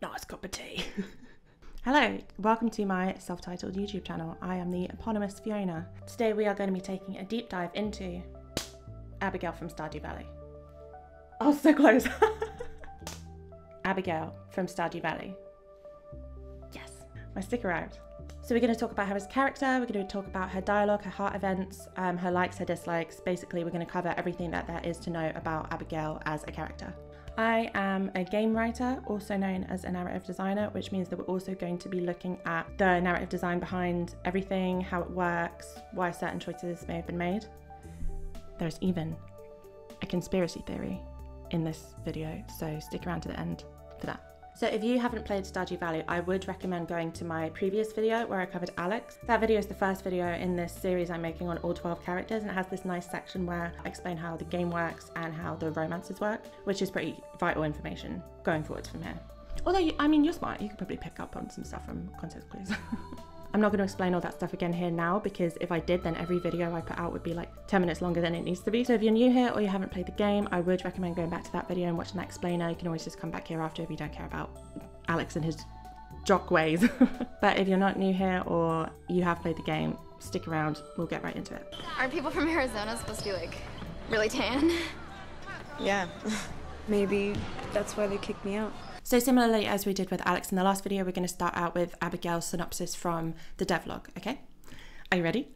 nice cup of tea. Hello, welcome to my self-titled YouTube channel. I am the eponymous Fiona. Today we are going to be taking a deep dive into Abigail from Stardew Valley. Oh, so close. Abigail from Stardew Valley. Yes, my stick arrived. So we're going to talk about her as a character, we're going to talk about her dialogue, her heart events, her likes, her dislikes. Basically, we're going to cover everything that there is to know about Abigail as a character. I am a game writer, also known as a narrative designer, which means that we're also going to be looking at the narrative design behind everything, how it works, why certain choices may have been made. There's even a conspiracy theory in this video, so stick around to the end for that. So if you haven't played Stardew Valley, I would recommend going to my previous video where I covered Alex. That video is the first video in this series I'm making on all 12 characters, and it has this nice section where I explain how the game works and how the romances work, which is pretty vital information going forwards from here. Although, you're smart, you could probably pick up on some stuff from context clues. I'm not going to explain all that stuff again here now, because if I did, then every video I put out would be like 10 minutes longer than it needs to be. So if you're new here or you haven't played the game, I would recommend going back to that video and watching that explainer. You can always just come back here after if you don't care about Alex and his jock ways. But if you're not new here or you have played the game, stick around, we'll get right into it. Aren't people from Arizona supposed to be like really tan? Yeah, maybe that's why they kicked me out. So similarly as we did with Alex in the last video, we're going to start out with Abigail's synopsis from the devlog, okay? Are you ready?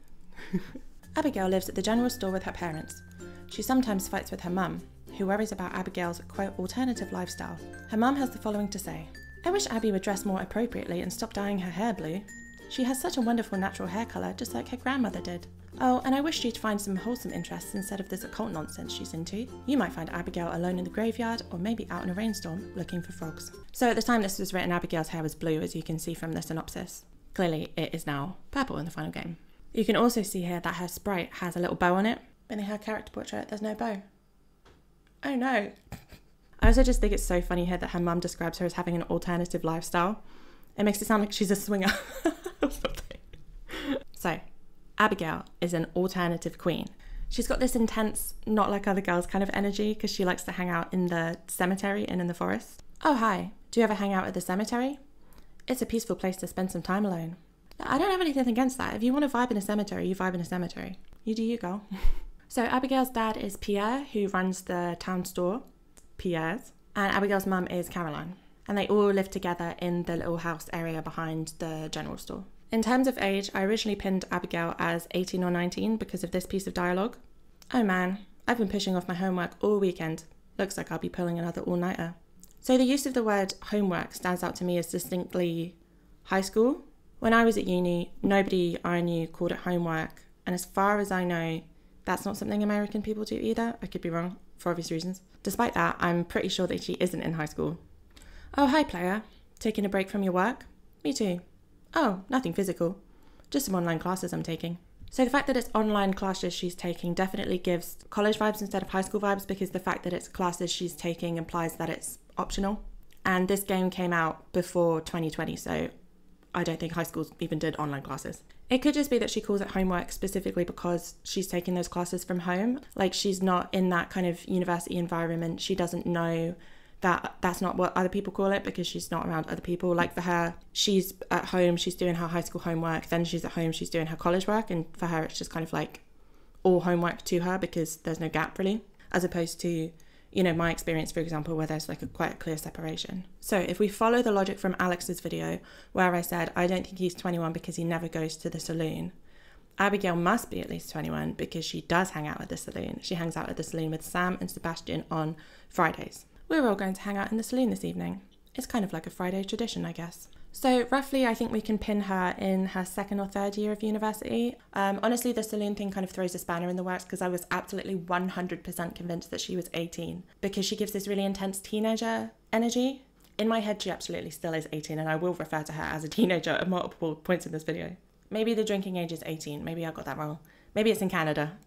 Abigail lives at the general store with her parents. She sometimes fights with her mum, who worries about Abigail's, quote, alternative lifestyle. Her mum has the following to say: I wish Abby would dress more appropriately and stop dyeing her hair blue. She has such a wonderful natural hair colour, just like her grandmother did. Oh, and I wish she'd find some wholesome interests instead of this occult nonsense she's into. You might find Abigail alone in the graveyard, or maybe out in a rainstorm looking for frogs. So at the time this was written, Abigail's hair was blue, as you can see from the synopsis. Clearly it is now purple in the final game. You can also see here that her sprite has a little bow on it, but in her character portrait there's no bow. Oh no. I also just think it's so funny here that her mum describes her as having an alternative lifestyle. It makes it sound like she's a swinger or something. So, Abigail is an alternative queen. She's got this intense, not like other girls kind of energy because she likes to hang out in the cemetery and in the forest. Oh hi, do you ever hang out at the cemetery? It's a peaceful place to spend some time alone. I don't have anything against that. If you want to vibe in a cemetery, you vibe in a cemetery. You do you, girl. So Abigail's dad is Pierre, who runs the town store, Pierre's, and Abigail's mum is Caroline. And they all live together in the little house area behind the general store. In terms of age, I originally pinned Abigail as 18 or 19 because of this piece of dialogue. Oh man, I've been pushing off my homework all weekend. Looks like I'll be pulling another all-nighter. So the use of the word homework stands out to me as distinctly high school. When I was at uni, nobody I knew called it homework. And as far as I know, that's not something American people do either. I could be wrong, for obvious reasons. Despite that, I'm pretty sure that she isn't in high school. Oh, hi player. Taking a break from your work? Me too. Oh, nothing physical. Just some online classes I'm taking. So the fact that it's online classes she's taking definitely gives college vibes instead of high school vibes, because the fact that it's classes she's taking implies that it's optional. And this game came out before 2020, so I don't think high schools even did online classes. It could just be that she calls it homework specifically because she's taking those classes from home. Like, she's not in that kind of university environment. She doesn't know that that's not what other people call it because she's not around other people. Like, for her, she's at home, she's doing her high school homework, then she's at home, she's doing her college work, and for her it's just kind of like all homework to her because there's no gap really, as opposed to, you know, my experience, for example, where there's like a quite clear separation. So if we follow the logic from Alex's video where I said I don't think he's 21 because he never goes to the saloon, Abigail must be at least 21 because she does hang out at the saloon. She hangs out at the saloon with Sam and Sebastian on Fridays. We're all going to hang out in the saloon this evening. It's kind of like a Friday tradition, I guess. So roughly, I think we can pin her in her second or third year of university. Honestly, the saloon thing kind of throws a spanner in the works because I was absolutely 100% convinced that she was 18 because she gives this really intense teenager energy. In my head, she absolutely still is 18, and I will refer to her as a teenager at multiple points in this video. Maybe the drinking age is 18. Maybe I got that wrong. Maybe it's in Canada.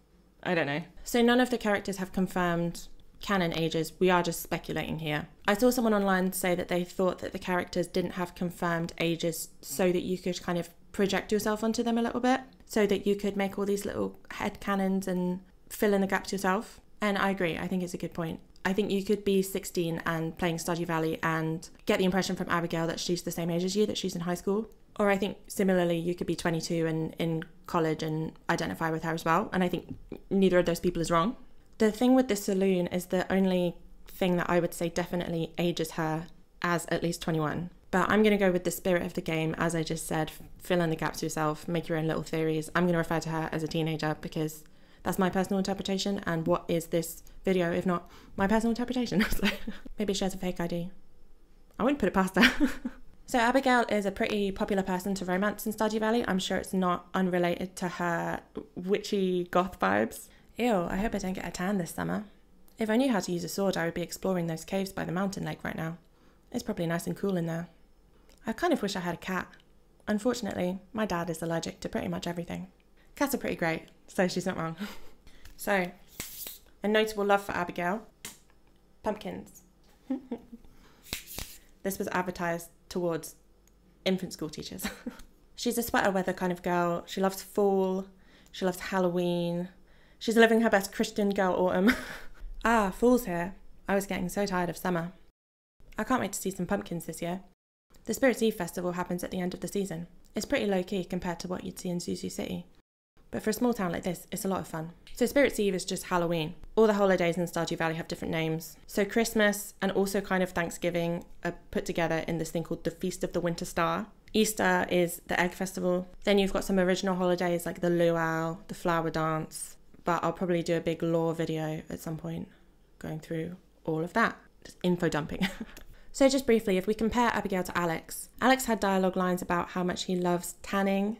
I don't know. So none of the characters have confirmed canon ages. We are just speculating here. I saw someone online say that they thought that the characters didn't have confirmed ages so that you could kind of project yourself onto them a little bit, so that you could make all these little head canons and fill in the gaps yourself. And I agree, I think it's a good point. I think you could be 16 and playing Stardew Valley and get the impression from Abigail that she's the same age as you, that she's in high school. Or I think similarly, you could be 22 and in college and identify with her as well. And I think neither of those people is wrong. The thing with this saloon is the only thing that I would say definitely ages her as at least 21. But I'm going to go with the spirit of the game, as I just said, fill in the gaps yourself, make your own little theories. I'm going to refer to her as a teenager because that's my personal interpretation. And what is this video if not my personal interpretation? So maybe she has a fake ID. I wouldn't put it past her. So Abigail is a pretty popular person to romance in Stardew Valley. I'm sure it's not unrelated to her witchy goth vibes. Ew, I hope I don't get a tan this summer. If I knew how to use a sword, I would be exploring those caves by the mountain lake right now. It's probably nice and cool in there. I kind of wish I had a cat. Unfortunately, my dad is allergic to pretty much everything. Cats are pretty great, so she's not wrong. So, a notable love for Abigail. Pumpkins. This was advertised towards infant school teachers. She's a sweater weather kind of girl. She loves fall. She loves Halloween. She's living her best Christian girl autumn. Ah, fall's here. I was getting so tired of summer. I can't wait to see some pumpkins this year. The Spirits Eve festival happens at the end of the season. It's pretty low-key compared to what you'd see in Zuzu City. But for a small town like this, it's a lot of fun. So Spirits Eve is just Halloween. All the holidays in Stardew Valley have different names. So Christmas and also kind of Thanksgiving are put together in this thing called the Feast of the Winter Star. Easter is the Egg Festival. Then you've got some original holidays like the luau, the flower dance. But I'll probably do a big lore video at some point going through all of that. Just info dumping. So just briefly, if we compare Abigail to Alex, Alex had dialogue lines about how much he loves tanning.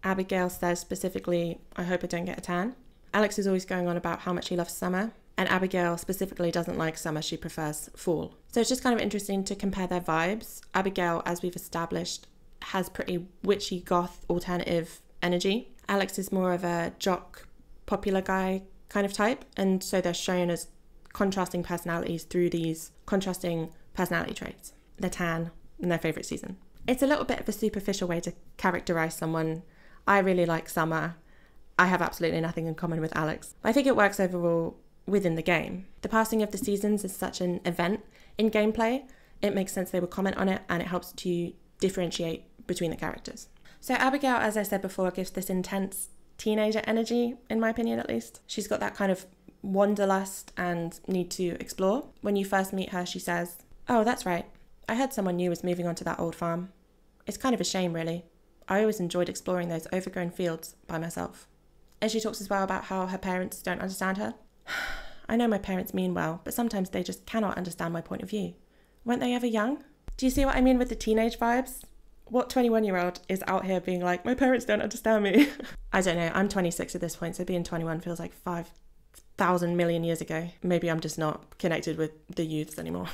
Abigail says specifically, I hope I don't get a tan. Alex is always going on about how much he loves summer. And Abigail specifically doesn't like summer, she prefers fall. So it's just kind of interesting to compare their vibes. Abigail, as we've established, has pretty witchy goth alternative energy. Alex is more of a jock, popular guy kind of type. And so they're shown as contrasting personalities through these contrasting personality traits. Their tan and their favourite season. It's a little bit of a superficial way to characterise someone. I really like summer. I have absolutely nothing in common with Alex. I think it works overall within the game. The passing of the seasons is such an event in gameplay. It makes sense they would comment on it, and it helps to differentiate between the characters. So Abigail, as I said before, gives this intense teenager energy, in my opinion at least. She's got that kind of wanderlust and need to explore. When you first meet her, she says, "Oh, that's right. I heard someone new was moving onto that old farm. It's kind of a shame, really. I always enjoyed exploring those overgrown fields by myself." And she talks as well about how her parents don't understand her. "I know my parents mean well, but sometimes they just cannot understand my point of view. Weren't they ever young?" Do you see what I mean with the teenage vibes? What 21-year-old is out here being like, my parents don't understand me? I don't know. I'm 26 at this point, so being 21 feels like 5,000 million years ago. Maybe I'm just not connected with the youths anymore.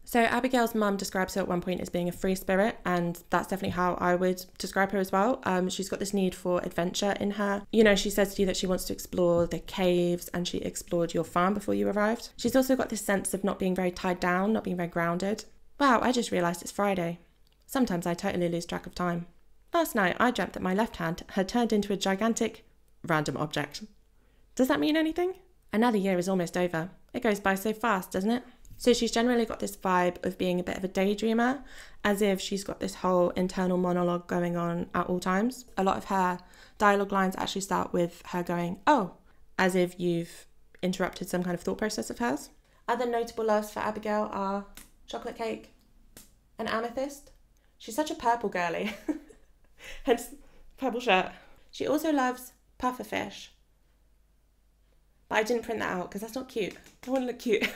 So Abigail's mum describes her at one point as being a free spirit, and that's definitely how I would describe her as well. She's got this need for adventure in her. You know, she says to you that she wants to explore the caves, and she explored your farm before you arrived. She's also got this sense of not being very tied down, not being very grounded. Wow, I just realised it's Friday. Sometimes I totally lose track of time. Last night I dreamt that my left hand had turned into a gigantic random object. Does that mean anything? Another year is almost over. It goes by so fast, doesn't it? So she's generally got this vibe of being a bit of a daydreamer, as if she's got this whole internal monologue going on at all times. A lot of her dialogue lines actually start with her going, "Oh," as if you've interrupted some kind of thought process of hers. Other notable loves for Abigail are chocolate cake and amethyst. She's such a purple girly, hence purple shirt. She also loves pufferfish, but I didn't print that out because that's not cute. I want to look cute.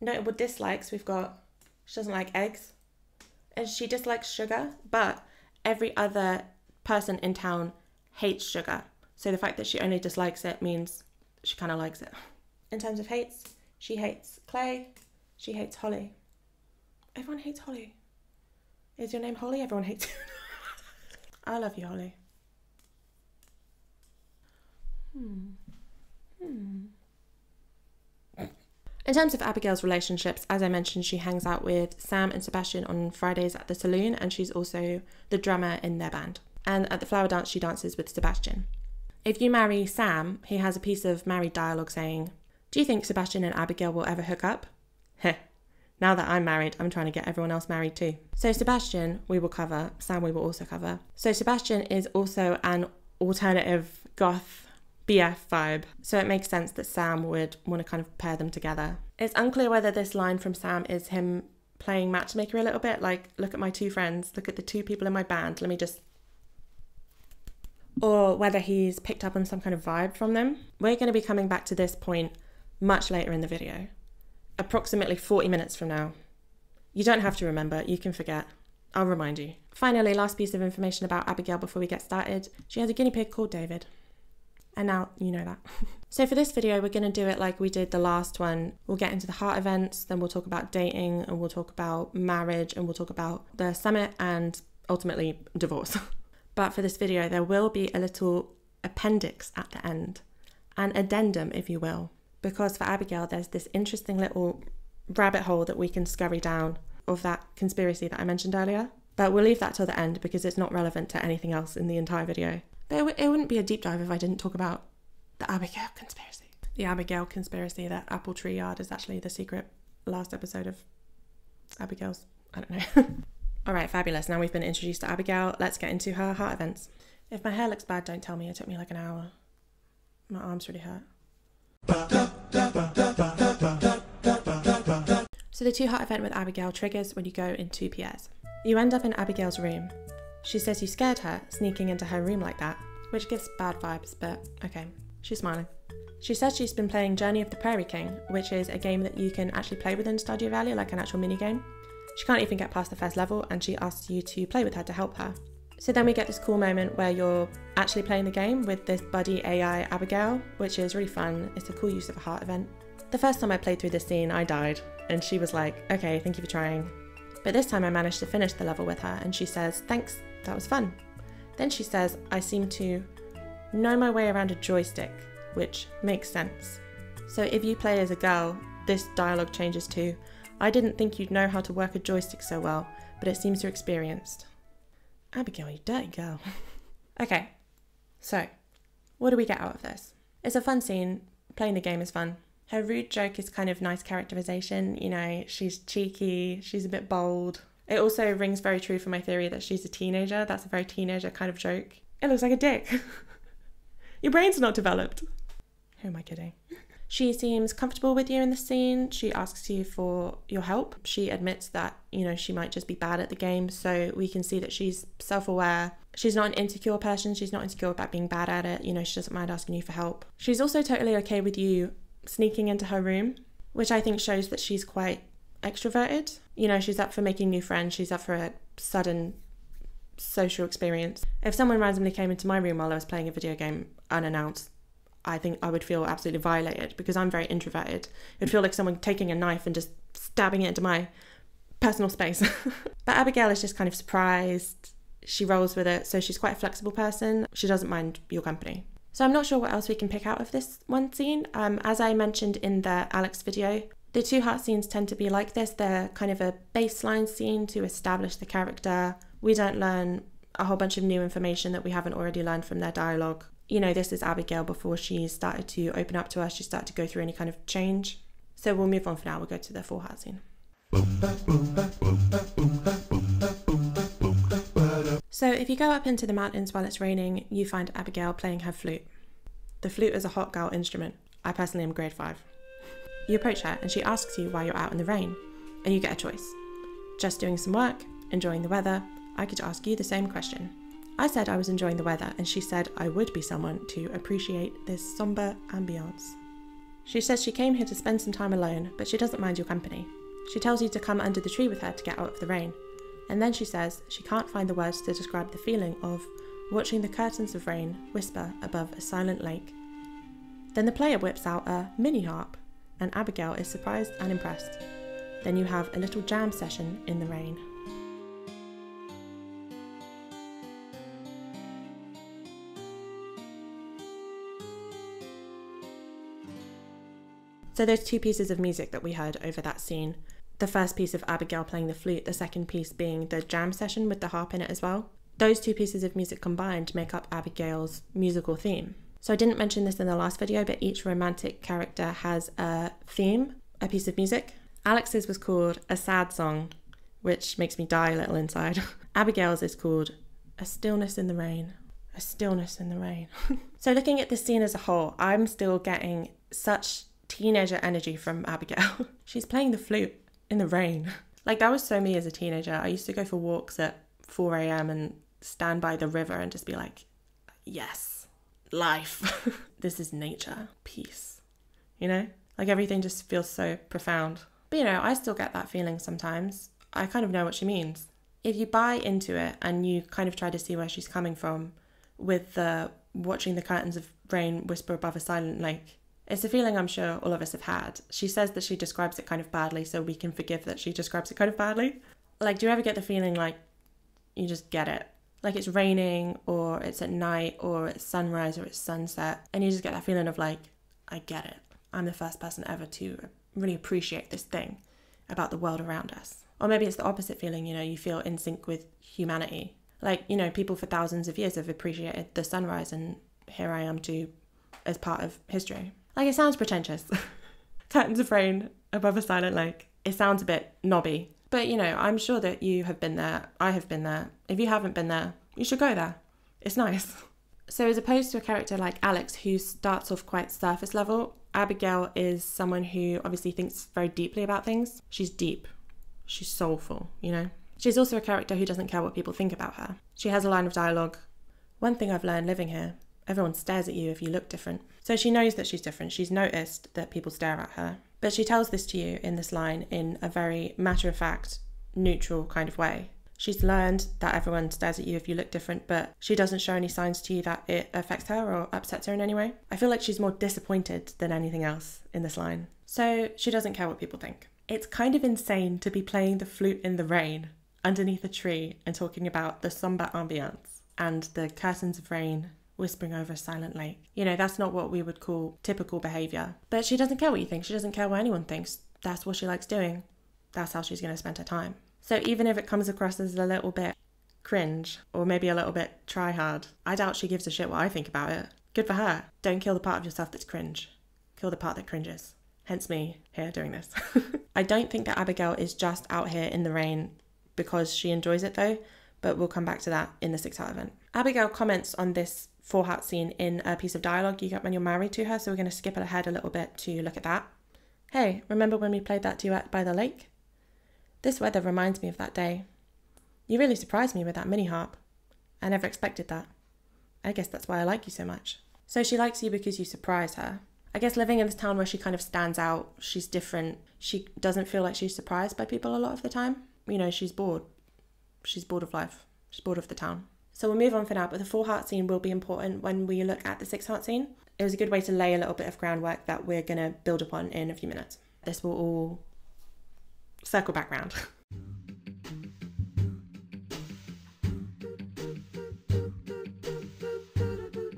Notable dislikes, we've got, she doesn't like eggs, and she dislikes sugar, but every other person in town hates sugar. So the fact that she only dislikes it means she kind of likes it. In terms of hates, she hates clay, she hates holly. Everyone hates holly. Is your name Holly? Everyone hates you. I love you, Holly. In terms of Abigail's relationships, as I mentioned, she hangs out with Sam and Sebastian on Fridays at the saloon, and she's also the drummer in their band. And at the flower dance, she dances with Sebastian. If you marry Sam, he has a piece of married dialogue saying, "Do you think Sebastian and Abigail will ever hook up? Heh. Now that I'm married, I'm trying to get everyone else married too. So Sebastian, we will cover. Sam, we will also cover. So Sebastian is also an alternative goth BF vibe. So it makes sense that Sam would want to kind of pair them together. It's unclear whether this line from Sam is him playing matchmaker a little bit. Like, look at my two friends. Look at the two people in my band. Let me just... Or whether he's picked up on some kind of vibe from them. We're going to be coming back to this point much later in the video. Approximately 40 minutes from now. You don't have to remember, you can forget. I'll remind you. Finally, last piece of information about Abigail before we get started. She has a guinea pig called David. And now you know that. So for this video, we're going to do it like we did the last one. We'll get into the heart events, then we'll talk about dating, and we'll talk about marriage, and we'll talk about the summit and ultimately divorce. But for this video, there will be a little appendix at the end. An addendum, if you will. Because for Abigail, there's this interesting little rabbit hole that we can scurry down of that conspiracy that I mentioned earlier. But we'll leave that till the end because it's not relevant to anything else in the entire video. But it wouldn't be a deep dive if I didn't talk about the Abigail conspiracy. The Abigail conspiracy, that apple tree yard is actually the secret last episode of Abigail's, I don't know. All right, fabulous. Now we've been introduced to Abigail. Let's get into her heart events. If my hair looks bad, don't tell me. It took me like an hour. My arms really hurt. So the two heart event with Abigail triggers when you go in two pairs. You end up in Abigail's room. She says you scared her, sneaking into her room like that, which gives bad vibes, but okay. She's smiling. She says she's been playing Journey of the Prairie King, which is a game that you can actually play within Stardew Valley, like an actual mini game. She can't even get past the first level, and she asks you to play with her to help her. So then we get this cool moment where you're actually playing the game with this buddy AI Abigail, which is really fun. It's a cool use of a heart event. The first time I played through this scene, I died, and she was like, okay, thank you for trying. But this time I managed to finish the level with her, and she says, thanks, that was fun. Then she says, I seem to know my way around a joystick, which makes sense. So if you play as a girl, this dialogue changes to, I didn't think you'd know how to work a joystick so well, but it seems you're experienced. Abigail, you dirty girl. Okay, so what do we get out of this? It's a fun scene. Playing the game is fun. Her rude joke is kind of nice characterization. You know, she's cheeky, she's a bit bold. It also rings very true for my theory that she's a teenager. That's a very teenager kind of joke. It looks like a dick. Your brain's not developed. Who am I kidding? She seems comfortable with you in the scene. She asks you for your help. She admits that, you know, she might just be bad at the game. So we can see that she's self-aware. She's not an insecure person. She's not insecure about being bad at it. You know, she doesn't mind asking you for help. She's also totally okay with you sneaking into her room, which I think shows that she's quite extroverted. You know, she's up for making new friends. She's up for a sudden social experience. If someone randomly came into my room while I was playing a video game unannounced, I think I would feel absolutely violated because I'm very introverted. It'd feel like someone taking a knife and just stabbing it into my personal space. But Abigail is just kind of surprised. She rolls with it. So she's quite a flexible person. She doesn't mind your company. So I'm not sure what else we can pick out of this one scene. As I mentioned in the Alex video, the two heart scenes tend to be like this. They're kind of a baseline scene to establish the character. We don't learn a whole bunch of new information that we haven't already learned from their dialogue. You know, this is Abigail before she started to open up to us. She started to go through any kind of change. So we'll move on for now. We'll go to the full heart scene. So if you go up into the mountains while it's raining, you find Abigail playing her flute. The flute is a hot girl instrument. I personally am grade 5. You approach her and she asks you why you're out in the rain. And you get a choice. Just doing some work, enjoying the weather. I could ask you the same question. I said I was enjoying the weather, and she said I would be someone to appreciate this somber ambience. She says she came here to spend some time alone, but she doesn't mind your company. She tells you to come under the tree with her to get out of the rain, and then she says she can't find the words to describe the feeling of watching the curtains of rain whisper above a silent lake. Then the player whips out a mini harp, and Abigail is surprised and impressed. Then you have a little jam session in the rain. So there's two pieces of music that we heard over that scene. The first piece of Abigail playing the flute, the second piece being the jam session with the harp in it as well. Those two pieces of music combined make up Abigail's musical theme. So I didn't mention this in the last video, but each romantic character has a theme, a piece of music. Alex's was called A Sad Song, which makes me die a little inside. Abigail's is called A Stillness in the Rain. A Stillness in the Rain. So looking at this scene as a whole, I'm still getting such teenager energy from Abigail. She's playing the flute in the rain. Like, that was so me as a teenager. I used to go for walks at 4 a.m. and stand by the river and just be like, yes, life. This is nature, peace, you know? Like, everything just feels so profound. But, you know, I still get that feeling sometimes. I kind of know what she means. If you buy into it and you kind of try to see where she's coming from with the watching the curtains of rain whisper above a silent lake, it's a feeling I'm sure all of us have had. She says that she describes it kind of badly, so we can forgive that she describes it kind of badly. Like, do you ever get the feeling like you just get it? Like, it's raining, or it's at night, or it's sunrise, or it's sunset, and you just get that feeling of like, I get it. I'm the first person ever to really appreciate this thing about the world around us. Or maybe it's the opposite feeling, you know, you feel in sync with humanity. Like, you know, people for thousands of years have appreciated the sunrise, and here I am too, as part of history. Like, it sounds pretentious. Curtains of rain above a silent lake. It sounds a bit knobby. But, you know, I'm sure that you have been there. I have been there. If you haven't been there, you should go there. It's nice. So as opposed to a character like Alex, who starts off quite surface level, Abigail is someone who obviously thinks very deeply about things. She's deep. She's soulful, you know? She's also a character who doesn't care what people think about her. She has a line of dialogue. One thing I've learned living here, everyone stares at you if you look different. So she knows that she's different. She's noticed that people stare at her. But she tells this to you in this line in a very matter-of-fact, neutral kind of way. She's learned that everyone stares at you if you look different, but she doesn't show any signs to you that it affects her or upsets her in any way. I feel like she's more disappointed than anything else in this line. So she doesn't care what people think. It's kind of insane to be playing the flute in the rain underneath a tree and talking about the somber ambience and the curtains of rain whispering over a silent lake. You know, that's not what we would call typical behaviour. But she doesn't care what you think. She doesn't care what anyone thinks. That's what she likes doing. That's how she's going to spend her time. So even if it comes across as a little bit cringe or maybe a little bit try hard, I doubt she gives a shit what I think about it. Good for her. Don't kill the part of yourself that's cringe. Kill the part that cringes. Hence me here doing this. I don't think that Abigail is just out here in the rain because she enjoys it though, but we'll come back to that in the 6-heart event. Abigail comments on this 4-heart scene in a piece of dialogue you get when you're married to her, so we're going to skip ahead a little bit to look at that. Hey, remember when we played that duet by the lake? This weather reminds me of that day. You really surprised me with that mini harp. I never expected that. I guess that's why I like you so much. So she likes you because you surprise her. I guess living in this town where she kind of stands out, she's different, she doesn't feel like she's surprised by people a lot of the time. You know, she's bored. She's bored of life. She's bored of the town. So we'll move on for now, but the 4-heart scene will be important when we look at the 6-heart scene. It was a good way to lay a little bit of groundwork that we're going to build upon in a few minutes. This will all circle back round.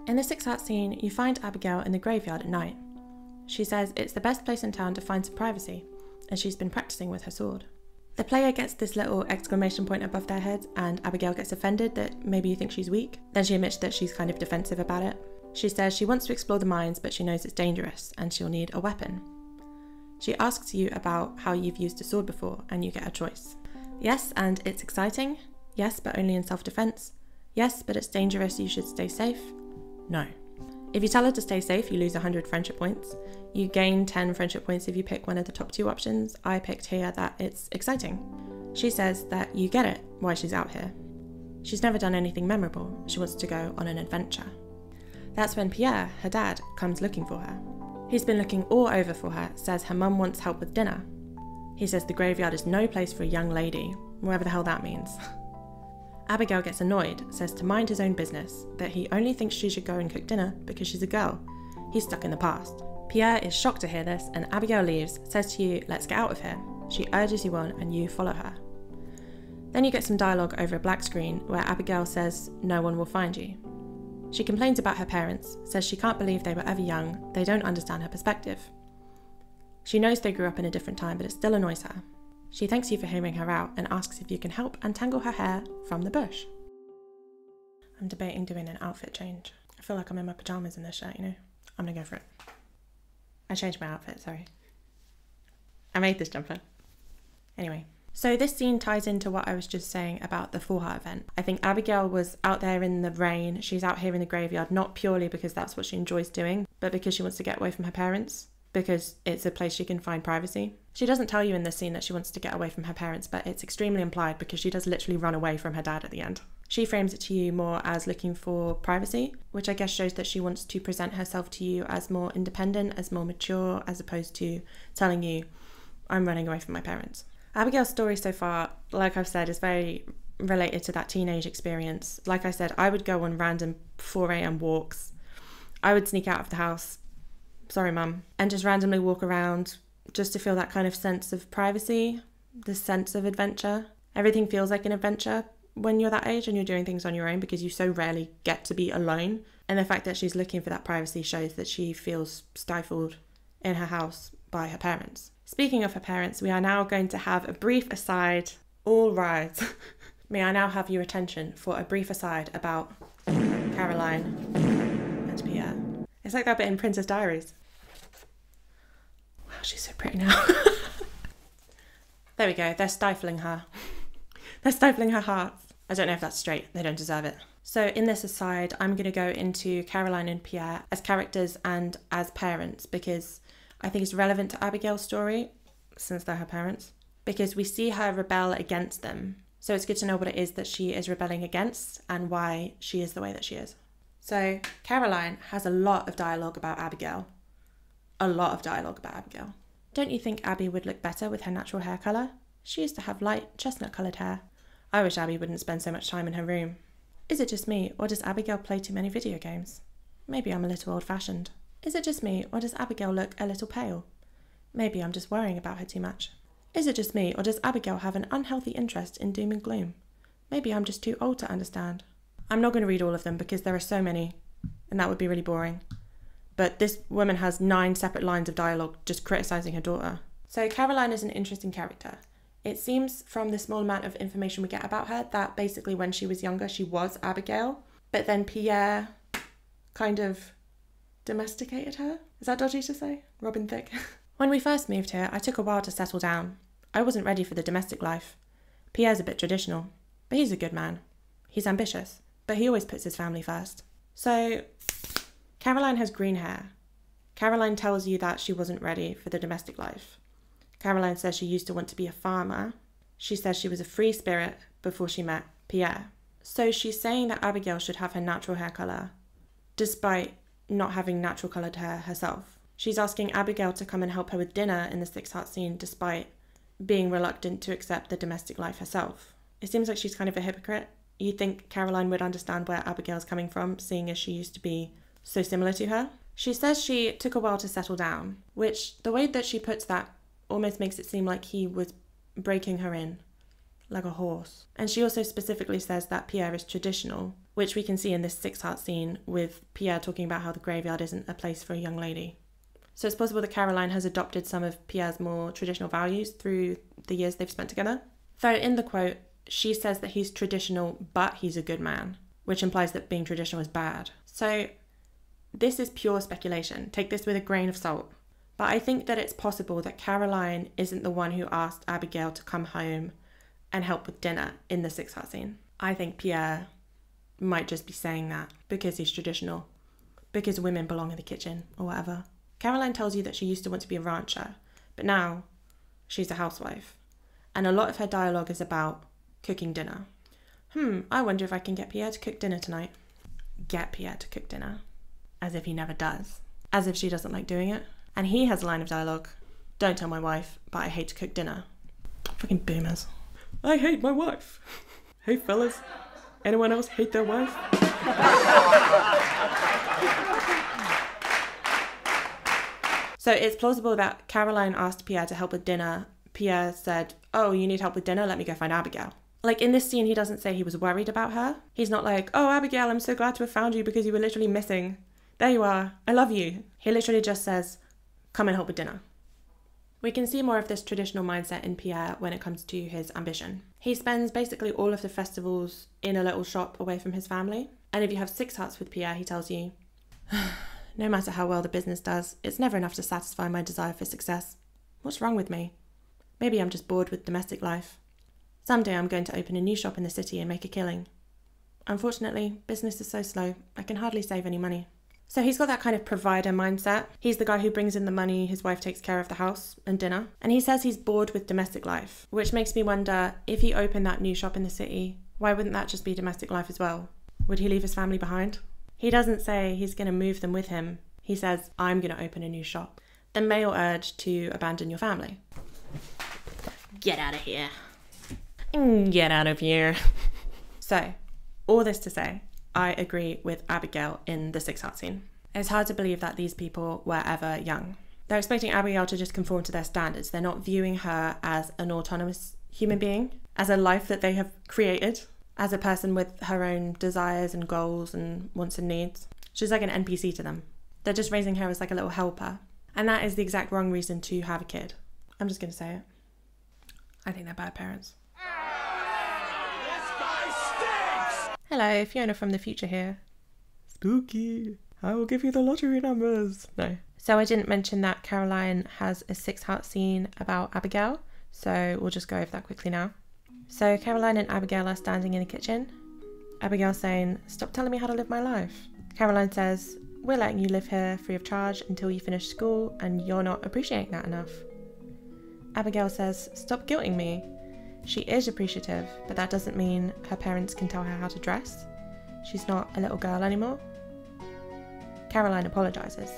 In the 6-heart scene, you find Abigail in the graveyard at night. She says it's the best place in town to find some privacy, and she's been practicing with her sword. The player gets this little exclamation point above their heads, and Abigail gets offended that maybe you think she's weak. Then she admits that she's kind of defensive about it. She says she wants to explore the mines, but she knows it's dangerous, and she'll need a weapon. She asks you about how you've used a sword before, and you get a choice. Yes, and it's exciting. Yes, but only in self-defense. Yes, but it's dangerous, you should stay safe. No. If you tell her to stay safe, you lose 100 friendship points. You gain 10 friendship points if you pick one of the top 2 options. I picked here that it's exciting. She says that you get it, why she's out here. She's never done anything memorable. She wants to go on an adventure. That's when Pierre, her dad, comes looking for her. He's been looking all over for her, says her mum wants help with dinner. He says the graveyard is no place for a young lady, whatever the hell that means. Abigail gets annoyed, says to mind his own business, that he only thinks she should go and cook dinner because she's a girl. He's stuck in the past. Pierre is shocked to hear this, and Abigail leaves, says to you, let's get out of here. She urges you on, and you follow her. Then you get some dialogue over a black screen where Abigail says no one will find you. She complains about her parents, says she can't believe they were ever young, they don't understand her perspective. She knows they grew up in a different time, but it still annoys her. She thanks you for hearing her out and asks if you can help untangle her hair from the bush. I'm debating doing an outfit change. I feel like I'm in my pyjamas in this shirt, you know? I'm gonna go for it. I changed my outfit, sorry. I made this jumper. Anyway, so this scene ties into what I was just saying about the Full Heart event. I think Abigail was out there in the rain. She's out here in the graveyard, not purely because that's what she enjoys doing, but because she wants to get away from her parents, because it's a place she can find privacy. She doesn't tell you in this scene that she wants to get away from her parents, but it's extremely implied because she does literally run away from her dad at the end. She frames it to you more as looking for privacy, which I guess shows that she wants to present herself to you as more independent, as more mature, as opposed to telling you, I'm running away from my parents. Abigail's story so far, like I've said, is very related to that teenage experience. Like I said, I would go on random 4 a.m. walks. I would sneak out of the house, sorry mum, and just randomly walk around just to feel that kind of sense of privacy, the sense of adventure. Everything feels like an adventure when you're that age and you're doing things on your own because you so rarely get to be alone. And the fact that she's looking for that privacy shows that she feels stifled in her house by her parents. Speaking of her parents, we are now going to have a brief aside. All rise. May I now have your attention for a brief aside about Caroline and Pierre. It's like that bit in Princess Diaries. Wow, she's so pretty now. There we go, they're stifling her. They're stifling her heart. I don't know if that's straight, they don't deserve it. So in this aside, I'm going to go into Caroline and Pierre as characters and as parents because I think it's relevant to Abigail's story, since they're her parents, because we see her rebel against them. So it's good to know what it is that she is rebelling against and why she is the way that she is. So Caroline has a lot of dialogue about Abigail. A lot of dialogue about Abigail. Don't you think Abby would look better with her natural hair colour? She used to have light chestnut coloured hair. I wish Abby wouldn't spend so much time in her room. Is it just me, or does Abigail play too many video games? Maybe I'm a little old-fashioned. Is it just me, or does Abigail look a little pale? Maybe I'm just worrying about her too much. Is it just me, or does Abigail have an unhealthy interest in doom and gloom? Maybe I'm just too old to understand. I'm not going to read all of them because there are so many, and that would be really boring. But this woman has 9 separate lines of dialogue just criticising her daughter. So Caroline is an interesting character. It seems from the small amount of information we get about her that basically when she was younger she was Abigail, but then Pierre kind of domesticated her? Is that dodgy to say? Robin Thicke. When we first moved here, I took a while to settle down. I wasn't ready for the domestic life. Pierre's a bit traditional, but he's a good man. He's ambitious, but he always puts his family first. So, Caroline has green hair. Caroline tells you that she wasn't ready for the domestic life. Caroline says she used to want to be a farmer. She says she was a free spirit before she met Pierre. So she's saying that Abigail should have her natural hair colour, despite not having natural coloured hair herself. She's asking Abigail to come and help her with dinner in the 6 Heart scene, despite being reluctant to accept the domestic life herself. It seems like she's kind of a hypocrite. You'd think Caroline would understand where Abigail's coming from, seeing as she used to be so similar to her. She says she took a while to settle down, which the way that she puts that almost makes it seem like he was breaking her in, like a horse. And she also specifically says that Pierre is traditional, which we can see in this 6 Heart scene with Pierre talking about how the graveyard isn't a place for a young lady. So it's possible that Caroline has adopted some of Pierre's more traditional values through the years they've spent together. Though in the quote, she says that he's traditional, but he's a good man, which implies that being traditional is bad. So this is pure speculation. Take this with a grain of salt. But I think that it's possible that Caroline isn't the one who asked Abigail to come home and help with dinner in the 6 Heart scene. I think Pierre might just be saying that because he's traditional, because women belong in the kitchen or whatever. Caroline tells you that she used to want to be a rancher, but now she's a housewife. And a lot of her dialogue is about cooking dinner. I wonder if I can get Pierre to cook dinner tonight. Get Pierre to cook dinner. As if he never does. As if she doesn't like doing it. And he has a line of dialogue. Don't tell my wife, but I hate to cook dinner. Fucking boomers. I hate my wife. Hey fellas, anyone else hate their wife? So it's plausible that Caroline asked Pierre to help with dinner. Pierre said, oh, you need help with dinner? Let me go find Abigail. Like in this scene, he doesn't say he was worried about her. He's not like, oh, Abigail, I'm so glad to have found you because you were literally missing. There you are. I love you. He literally just says, come and help with dinner. We can see more of this traditional mindset in Pierre when it comes to his ambition. He spends basically all of the festivals in a little shop away from his family. And if you have 6 Hearts with Pierre, he tells you, no matter how well the business does, it's never enough to satisfy my desire for success. What's wrong with me? Maybe I'm just bored with domestic life. Someday I'm going to open a new shop in the city and make a killing. Unfortunately, business is so slow, I can hardly save any money. So he's got that kind of provider mindset. He's the guy who brings in the money, his wife takes care of the house and dinner. And he says he's bored with domestic life, which makes me wonder, if he opened that new shop in the city, why wouldn't that just be domestic life as well? Would he leave his family behind? He doesn't say he's going to move them with him. He says, I'm going to open a new shop. The male urge to abandon your family. Get out of here. Get out of here. So, all this to say, I agree with Abigail in the 6 heart scene. It's hard to believe that these people were ever young. They're expecting Abigail to just conform to their standards. They're not viewing her as an autonomous human being, as a life that they have created, as a person with her own desires and goals and wants and needs. She's like an NPC to them. They're just raising her as like a little helper. And that is the exact wrong reason to have a kid. I'm just going to say it. I think they're bad parents. Hello, Fiona from the future here. Spooky. I will give you the lottery numbers. No. So I didn't mention that Caroline has a 6 heart scene about Abigail, so we'll just go over that quickly now. So Caroline and Abigail are standing in the kitchen. Abigail's saying, stop telling me how to live my life. Caroline says, we're letting you live here free of charge until you finish school and you're not appreciating that enough. Abigail says, stop guilting me. She is appreciative, but that doesn't mean her parents can tell her how to dress. She's not a little girl anymore. Caroline apologises.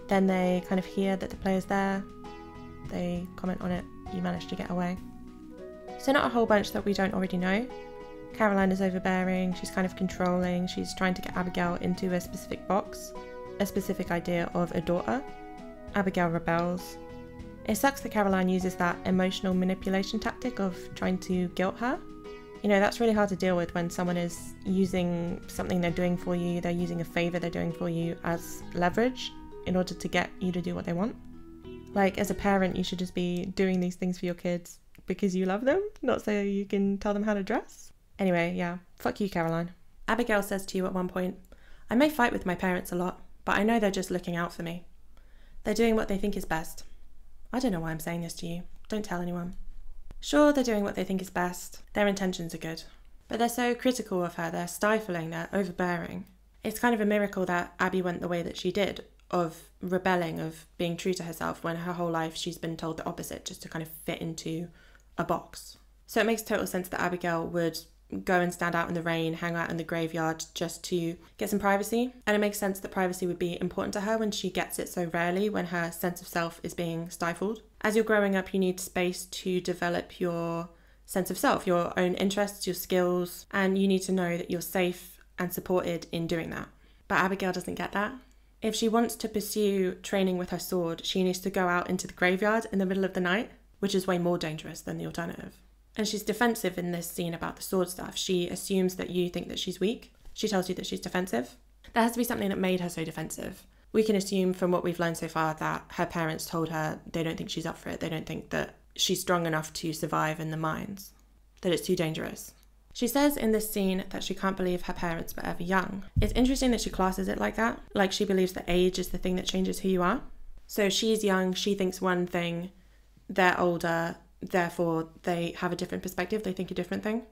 Then they kind of hear that the player's there. They comment on it, you managed to get away. So not a whole bunch that we don't already know. Caroline is overbearing, she's kind of controlling, she's trying to get Abigail into a specific box, a specific idea of a daughter. Abigail rebels. It sucks that Caroline uses that emotional manipulation tactic of trying to guilt her. You know, that's really hard to deal with when someone is using something they're doing for you, they're using a favour they're doing for you as leverage in order to get you to do what they want. Like, as a parent, you should just be doing these things for your kids because you love them, not so you can tell them how to dress. Anyway, yeah, fuck you, Caroline. Abigail says to you at one point, I may fight with my parents a lot, but I know they're just looking out for me. They're doing what they think is best. I don't know why I'm saying this to you. Don't tell anyone. Sure, they're doing what they think is best. Their intentions are good. But they're so critical of her, they're stifling, they're overbearing. It's kind of a miracle that Abby went the way that she did, of rebelling, of being true to herself, when her whole life she's been told the opposite, just to kind of fit into a box. So it makes total sense that Abigail would go and stand out in the rain, hang out in the graveyard just to get some privacy. And it makes sense that privacy would be important to her when she gets it so rarely, when her sense of self is being stifled. As you're growing up, you need space to develop your sense of self, your own interests, your skills, and you need to know that you're safe and supported in doing that. But Abigail doesn't get that. If she wants to pursue training with her sword, she needs to go out into the graveyard in the middle of the night, which is way more dangerous than the alternative. And she's defensive in this scene about the sword stuff. She assumes that you think that she's weak. She tells you that she's defensive. There has to be something that made her so defensive. We can assume from what we've learned so far that her parents told her they don't think she's up for it. They don't think that she's strong enough to survive in the mines, that it's too dangerous. She says in this scene that she can't believe her parents were ever young. It's interesting that she classes it like that, like she believes that age is the thing that changes who you are. So she's young, she thinks one thing, they're older, therefore they have a different perspective, they think a different thing.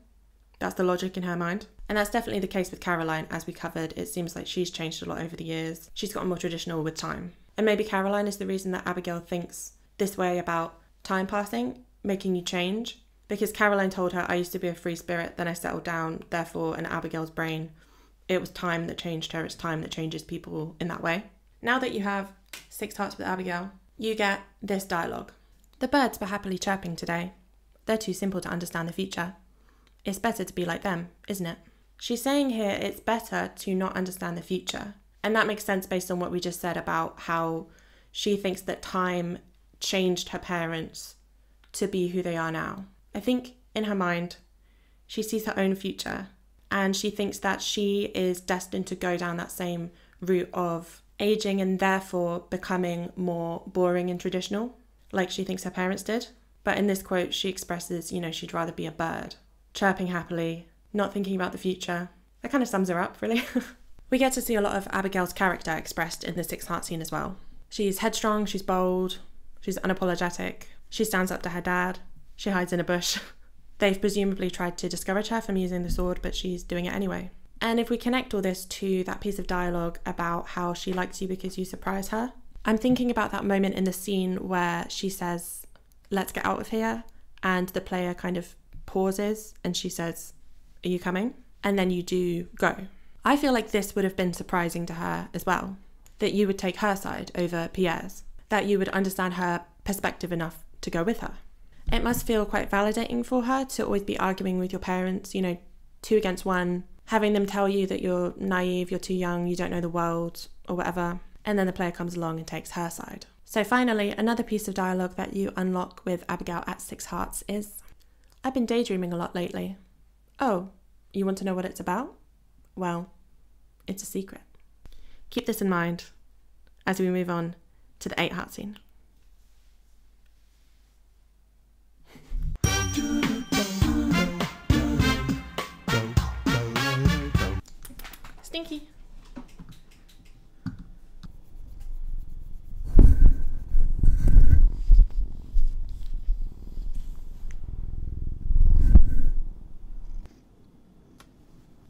That's the logic in her mind. And that's definitely the case with Caroline, as we covered. It seems like she's changed a lot over the years. She's gotten more traditional with time. And maybe Caroline is the reason that Abigail thinks this way about time passing, making you change. Because Caroline told her, I used to be a free spirit, then I settled down, therefore in Abigail's brain, it was time that changed her. It's time that changes people in that way. Now that you have 6 hearts with Abigail, you get this dialogue. The birds were happily chirping today. They're too simple to understand the future. It's better to be like them, isn't it? She's saying here it's better to not understand the future. And that makes sense based on what we just said about how she thinks that time changed her parents to be who they are now. I think in her mind, she sees her own future and she thinks that she is destined to go down that same route of aging and therefore becoming more boring and traditional, like she thinks her parents did. But in this quote, she expresses, she'd rather be a bird, chirping happily, not thinking about the future. That kind of sums her up, really. We get to see a lot of Abigail's character expressed in the 6 heart scene as well. She's headstrong, she's bold, she's unapologetic. She stands up to her dad. She hides in a bush. They've presumably tried to discourage her from using the sword, but she's doing it anyway. And if we connect all this to that piece of dialogue about how she likes you because you surprise her, I'm thinking about that moment in the scene where she says, "Let's get out of here," and the player kind of pauses and she says, "Are you coming?" And then you do go. I feel like this would have been surprising to her as well, that you would take her side over Pierre's, that you would understand her perspective enough to go with her. It must feel quite validating for her to always be arguing with your parents, 2 against 1, having them tell you that you're naive, you're too young, you don't know the world, or whatever, and then the player comes along and takes her side. So finally, another piece of dialogue that you unlock with Abigail at 6 hearts is, "I've been daydreaming a lot lately." "Oh, you want to know what it's about? Well, it's a secret." Keep this in mind as we move on to the 8 heart scene. Stinky.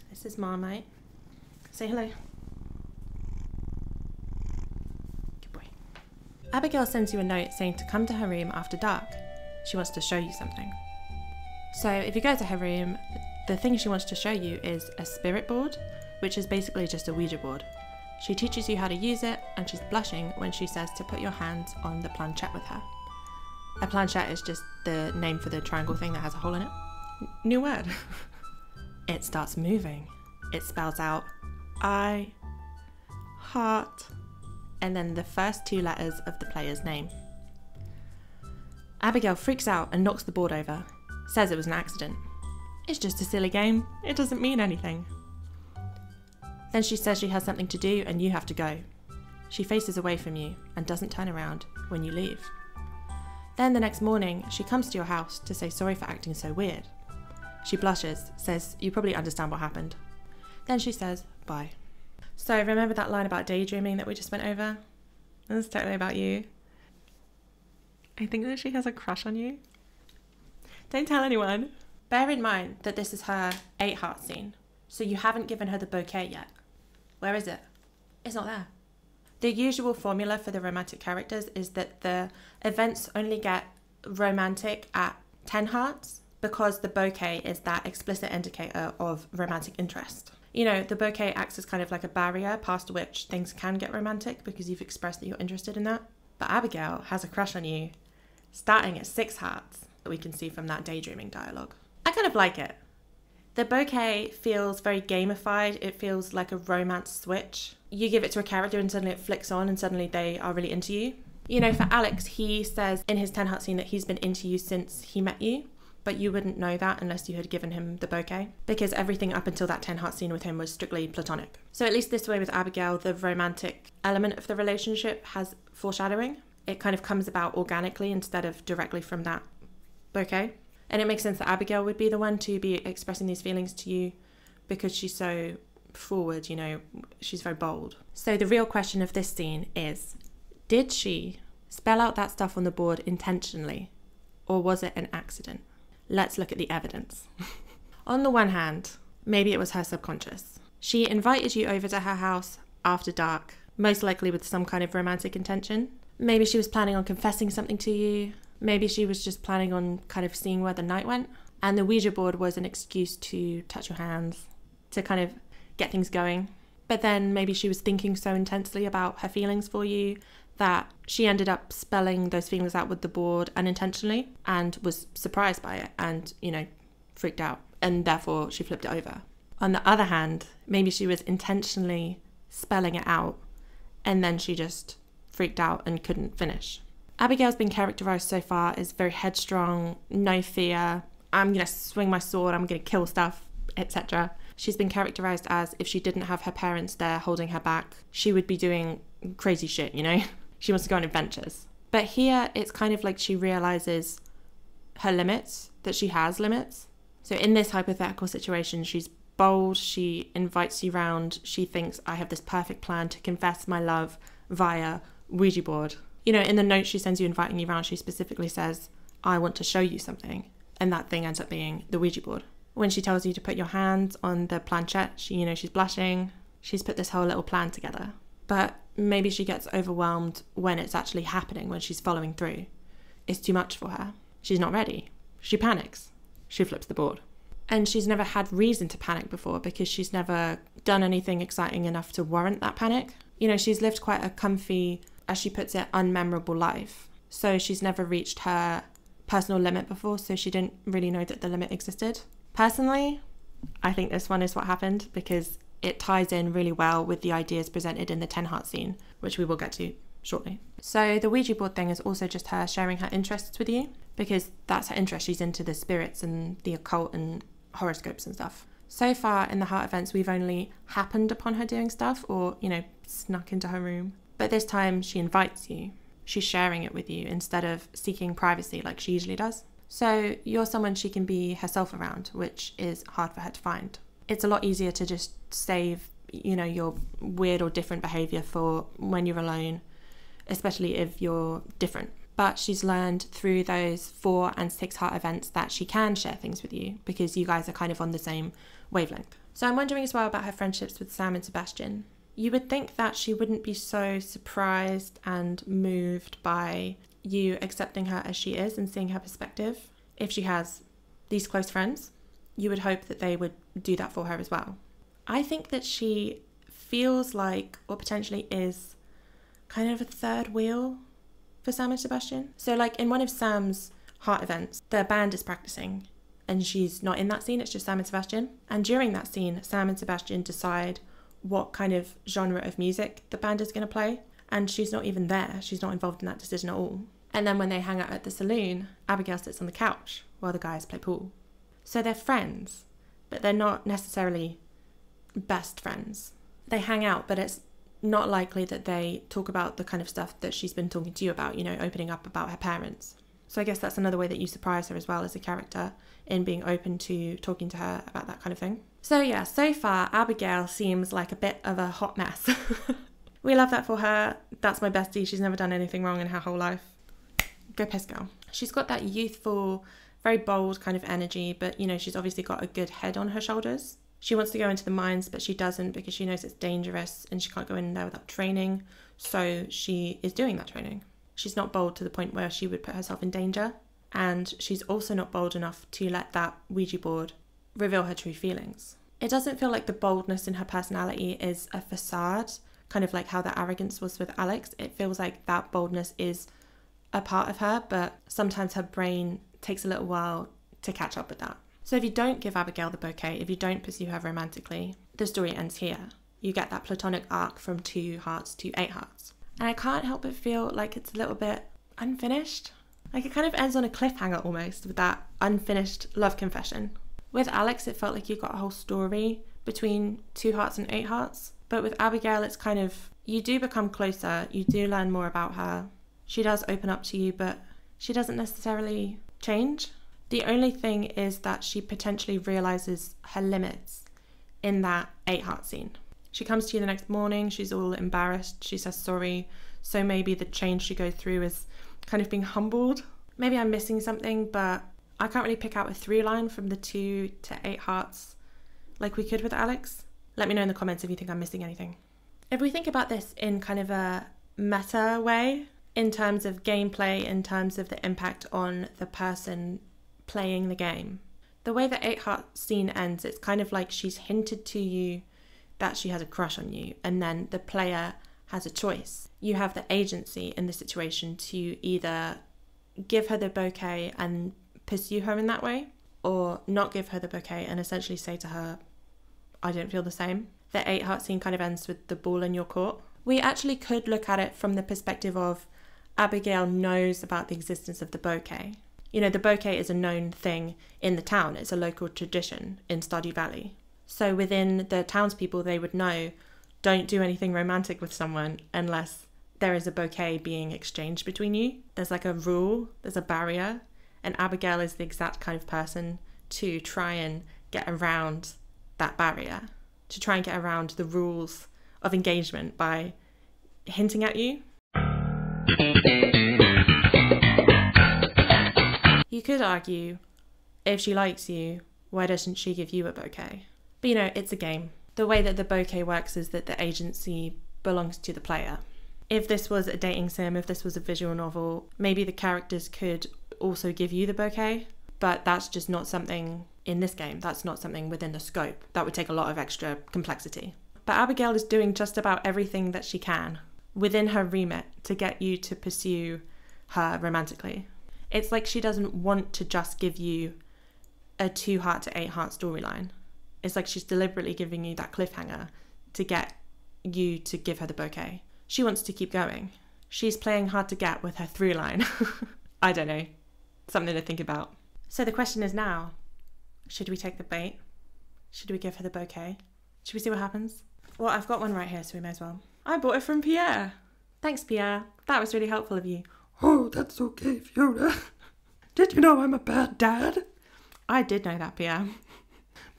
This is Marmite. Say hello. Good boy. Abigail sends you a note saying to come to her room after dark. She wants to show you something. So if you go to her room, the thing she wants to show you is a spirit board, which is basically just a Ouija board. She teaches you how to use it, and she's blushing when she says to put your hands on the planchette with her. A planchette is just the name for the triangle thing that has a hole in it. New word. It starts moving. It spells out I, heart, and then the first 2 letters of the player's name. Abigail freaks out and knocks the board over, says it was an accident. It's just a silly game, it doesn't mean anything. Then she says she has something to do and you have to go. She faces away from you and doesn't turn around when you leave. Then the next morning, she comes to your house to say sorry for acting so weird. She blushes, says you probably understand what happened. Then she says bye. So remember that line about daydreaming that we just went over? That's totally about you. I think that she has a crush on you. Don't tell anyone. Bear in mind that this is her 8 heart scene, so you haven't given her the bouquet yet. Where is it? It's not there. The usual formula for the romantic characters is that the events only get romantic at 10 hearts because the bouquet is that explicit indicator of romantic interest. The bouquet acts as kind of like a barrier past which things can get romantic because you've expressed that you're interested in that. But Abigail has a crush on you starting at 6 hearts that we can see from that daydreaming dialogue. I kind of like it. The bouquet feels very gamified. It feels like a romance switch. You give it to a character and suddenly it flicks on and suddenly they are really into you. For Alex, he says in his 10 heart scene that he's been into you since he met you, but you wouldn't know that unless you had given him the bouquet because everything up until that 10 heart scene with him was strictly platonic. So at least this way with Abigail, the romantic element of the relationship has foreshadowing. It kind of comes about organically instead of directly from that bouquet. And it makes sense that Abigail would be the one to be expressing these feelings to you because she's so forward, she's very bold. So the real question of this scene is, did she spell out that stuff on the board intentionally, or was it an accident? Let's look at the evidence. On the one hand, maybe it was her subconscious. She invited you over to her house after dark, most likely with some kind of romantic intention. Maybe she was planning on confessing something to you. Maybe she was just planning on kind of seeing where the night went. And the Ouija board was an excuse to touch your hands, to kind of get things going. But then maybe she was thinking so intensely about her feelings for you that she ended up spelling those feelings out with the board unintentionally and was surprised by it and, freaked out. And therefore she flipped it over. On the other hand, maybe she was intentionally spelling it out and then she just freaked out and couldn't finish. Abigail's been characterised so far as very headstrong, no fear, I'm going to swing my sword, I'm going to kill stuff, etc. She's been characterised as if she didn't have her parents there holding her back, she would be doing crazy shit, She wants to go on adventures. But here, it's kind of like she realises her limits, that she has limits. So in this hypothetical situation, she's bold, she invites you round, she thinks, I have this perfect plan to confess my love via Ouija board. In the note she sends you inviting you round, she specifically says, I want to show you something. And that thing ends up being the Ouija board. When she tells you to put your hands on the planchette, she's blushing. She's put this whole little plan together. But maybe she gets overwhelmed when it's actually happening, when she's following through. It's too much for her. She's not ready. She panics. She flips the board. And she's never had reason to panic before because she's never done anything exciting enough to warrant that panic. She's lived quite a comfy, as she puts it, unmemorable life. So she's never reached her personal limit before, so she didn't really know that the limit existed. Personally, I think this one is what happened because it ties in really well with the ideas presented in the 10 heart scene, which we will get to shortly. So the Ouija board thing is also just her sharing her interests with you because that's her interest. She's into the spirits and the occult and horoscopes and stuff. So far in the heart events, we've only happened upon her doing stuff or, snuck into her room. But this time she invites you. She's sharing it with you instead of seeking privacy like she usually does. So you're someone she can be herself around, which is hard for her to find. It's a lot easier to just save, your weird or different behavior for when you're alone, especially if you're different. But she's learned through those 4 and 6 heart events that she can share things with you because you guys are kind of on the same wavelength. So I'm wondering as well about her friendships with Sam and Sebastian. You would think that she wouldn't be so surprised and moved by you accepting her as she is and seeing her perspective. If she has these close friends, you would hope that they would do that for her as well. I think that she feels like, or potentially is, kind of a third wheel for Sam and Sebastian. So like in one of Sam's heart events, the band is practicing and she's not in that scene, it's just Sam and Sebastian. And during that scene, Sam and Sebastian decide what kind of genre of music the band is going to play. And she's not even there. She's not involved in that decision at all. And then when they hang out at the saloon, Abigail sits on the couch while the guys play pool. So they're friends, but they're not necessarily best friends. They hang out, but it's not likely that they talk about the kind of stuff that she's been talking to you about, opening up about her parents. So I guess that's another way that you surprise her as well as a character in being open to talking to her about that kind of thing. So yeah, so far Abigail seems like a bit of a hot mess. We love that for her. That's my bestie. She's never done anything wrong in her whole life. Go piss girl. She's got that youthful, very bold kind of energy, but she's obviously got a good head on her shoulders. She wants to go into the mines, but she doesn't because she knows it's dangerous and she can't go in there without training. So she is doing that training. She's not bold to the point where she would put herself in danger. And she's also not bold enough to let that Ouija board reveal her true feelings. It doesn't feel like the boldness in her personality is a facade, kind of like how the arrogance was with Alex. It feels like that boldness is a part of her, but sometimes her brain takes a little while to catch up with that. So if you don't give Abigail the bouquet, if you don't pursue her romantically, the story ends here. You get that platonic arc from 2 hearts to 8 hearts. And I can't help but feel like it's a little bit unfinished. Like it kind of ends on a cliffhanger almost with that unfinished love confession. With Alex, it felt like you got a whole story between 2 hearts and 8 hearts. But with Abigail, it's kind of, you do become closer, you do learn more about her. She does open up to you, but she doesn't necessarily change. The only thing is that she potentially realizes her limits in that 8 heart scene. She comes to you the next morning, she's all embarrassed, she says sorry. So maybe the change she goes through is kind of being humbled. Maybe I'm missing something, but I can't really pick out a through line from the 2 to 8 hearts like we could with Alex. Let me know in the comments if you think I'm missing anything. If we think about this in kind of a meta way, in terms of gameplay, in terms of the impact on the person playing the game, the way the 8 heart scene ends, it's kind of like she's hinted to you that she has a crush on you, and then the player has a choice. You have the agency in the situation to either give her the bouquet and pursue her in that way, or not give her the bouquet and essentially say to her, I don't feel the same. The 8 heart scene kind of ends with the ball in your court. We actually could look at it from the perspective of Abigail knows about the existence of the bouquet. The bouquet is a known thing in the town. It's a local tradition in Stardew Valley. So within the townspeople, they would know, don't do anything romantic with someone unless there is a bouquet being exchanged between you. There's like a rule, there's a barrier, and Abigail is the exact kind of person to try and get around that barrier, to try and get around the rules of engagement by hinting at you. You could argue, if she likes you, why doesn't she give you a bouquet? But you know, it's a game. The way that the bouquet works is that the agency belongs to the player. If this was a dating sim, if this was a visual novel, maybe the characters could also give you the bouquet, but that's just not something in this game. That's not something within the scope. That would take a lot of extra complexity. But Abigail is doing just about everything that she can within her remit to get you to pursue her romantically. It's like she doesn't want to just give you a 2 heart to 8 heart storyline. It's like she's deliberately giving you that cliffhanger to get you to give her the bouquet. She wants to keep going. She's playing hard to get with her through line. I don't know. Something to think about. So the question is now, should we take the bait? Should we give her the bouquet? Should we see what happens? Well, I've got one right here, so we may as well. I bought it from Pierre. Thanks, Pierre. That was really helpful of you. Oh, that's okay, Fiona. Did you know I'm a bad dad? I did know that, Pierre.